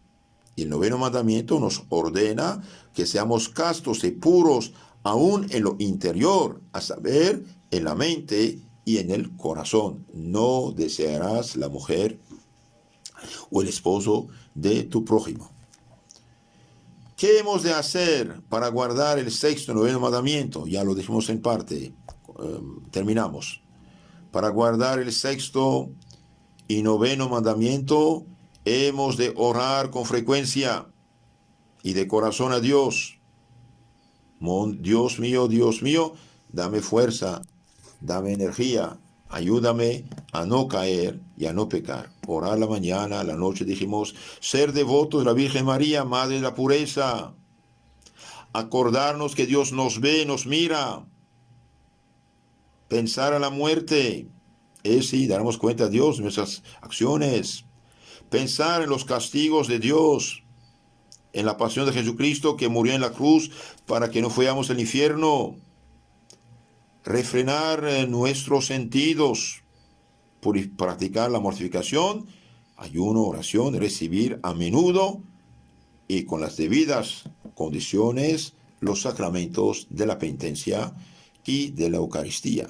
Y el noveno mandamiento nos ordena que seamos castos y puros aún en lo interior, a saber, en la mente y en el corazón. No desearás la mujer o el esposo de tu prójimo. ¿Qué hemos de hacer para guardar el sexto y noveno mandamiento? Ya lo dijimos en parte. Terminamos. Para guardar el sexto y noveno mandamiento, hemos de orar con frecuencia y de corazón a Dios. Dios mío, dame fuerza, dame energía, ayúdame a no caer y a no pecar. Orar la mañana, la noche, dijimos, ser devotos de la Virgen María, Madre de la Pureza. Acordarnos que Dios nos ve, nos mira. Pensar a la muerte. Sí, daremos cuenta a Dios de nuestras acciones. Pensar en los castigos de Dios, en la pasión de Jesucristo que murió en la cruz para que no fuéramos al infierno. Refrenar nuestros sentidos, practicar la mortificación, ayuno, oración, recibir a menudo y con las debidas condiciones los sacramentos de la penitencia y de la Eucaristía.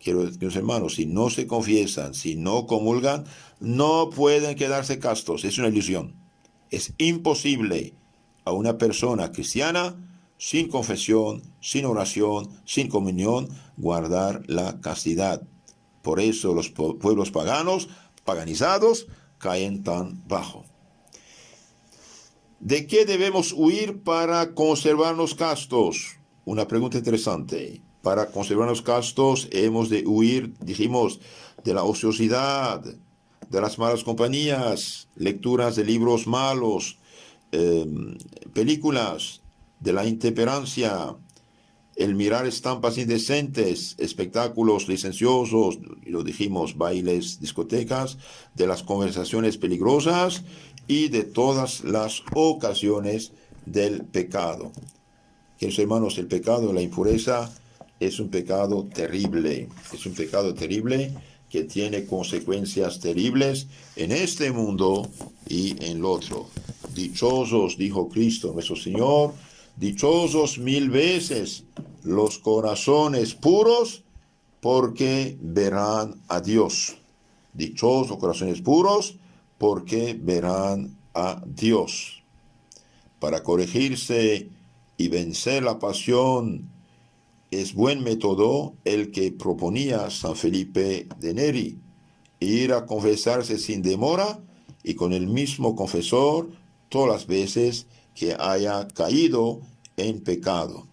Quiero decir, mis hermanos, si no se confiesan, si no comulgan, no pueden quedarse castos. Es una ilusión. Es imposible a una persona cristiana, sin confesión, sin oración, sin comunión, guardar la castidad. Por eso los pueblos paganizados, caen tan bajo. ¿De qué debemos huir para conservarnos castos? Una pregunta interesante. Para conservarnos castos hemos de huir, dijimos, de la ociosidad, de las malas compañías, lecturas de libros malos, películas, de la intemperancia, el mirar estampas indecentes, espectáculos licenciosos, lo dijimos, bailes, discotecas, de las conversaciones peligrosas y de todas las ocasiones del pecado. Queridos hermanos, el pecado, la impureza, es un pecado terrible, que tiene consecuencias terribles en este mundo y en el otro. Dichosos, dijo Cristo nuestro Señor, dichosos 1000 veces los corazones puros, porque verán a Dios. Dichosos corazones puros, porque verán a Dios. Para corregirse y vencer la pasión, es buen método el que proponía San Felipe de Neri: ir a confesarse sin demora y con el mismo confesor todas las veces que haya caído en pecado.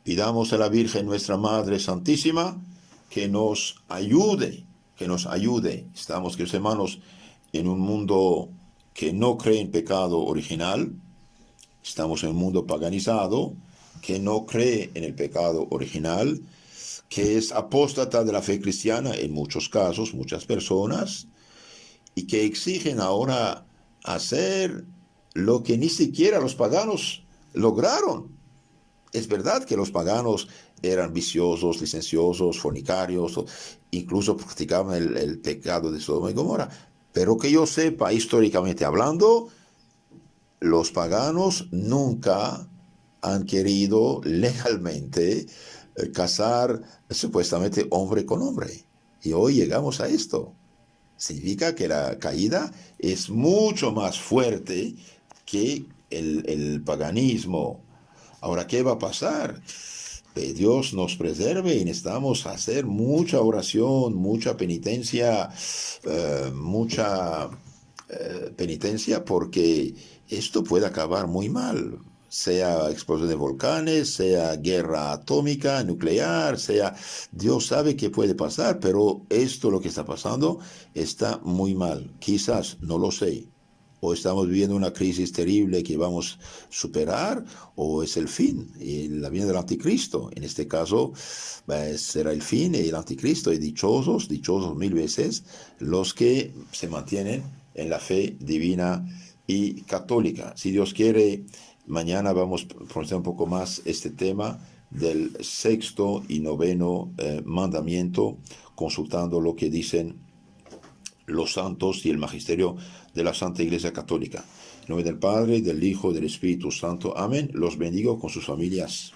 Pidamos a la Virgen nuestra Madre Santísima que nos ayude. Estamos, queridos hermanos, en un mundo que no cree en pecado original. Estamos en un mundo paganizado que no cree en el pecado original, que es apóstata de la fe cristiana en muchos casos, muchas personas, y que exigen ahora hacer lo que ni siquiera los paganos lograron. Es verdad que los paganos eran viciosos, licenciosos, fornicarios, incluso practicaban el pecado de Sodoma y Gomorra, pero que yo sepa, históricamente hablando, los paganos nunca han querido legalmente casar supuestamente hombre con hombre. Y hoy llegamos a esto. Significa que la caída es mucho más fuerte que el paganismo. Ahora, ¿qué va a pasar? Dios nos preserve y necesitamos hacer mucha oración, mucha penitencia, porque esto puede acabar muy mal. Sea explosión de volcanes, sea guerra atómica, nuclear, Dios sabe qué puede pasar, pero esto, lo que está pasando, está muy mal. Quizás, no lo sé, o estamos viviendo una crisis terrible que vamos a superar, o es el fin, y la venida del anticristo. En este caso, será el fin y el anticristo, y dichosos 1000 veces, los que se mantienen en la fe divina y católica. Si Dios quiere, mañana vamos a profundizar un poco más este tema del 6º y 9º mandamiento, consultando lo que dicen los santos y el magisterio de la Santa Iglesia Católica. En nombre del Padre, del Hijo y del Espíritu Santo. Amén. Los bendigo con sus familias.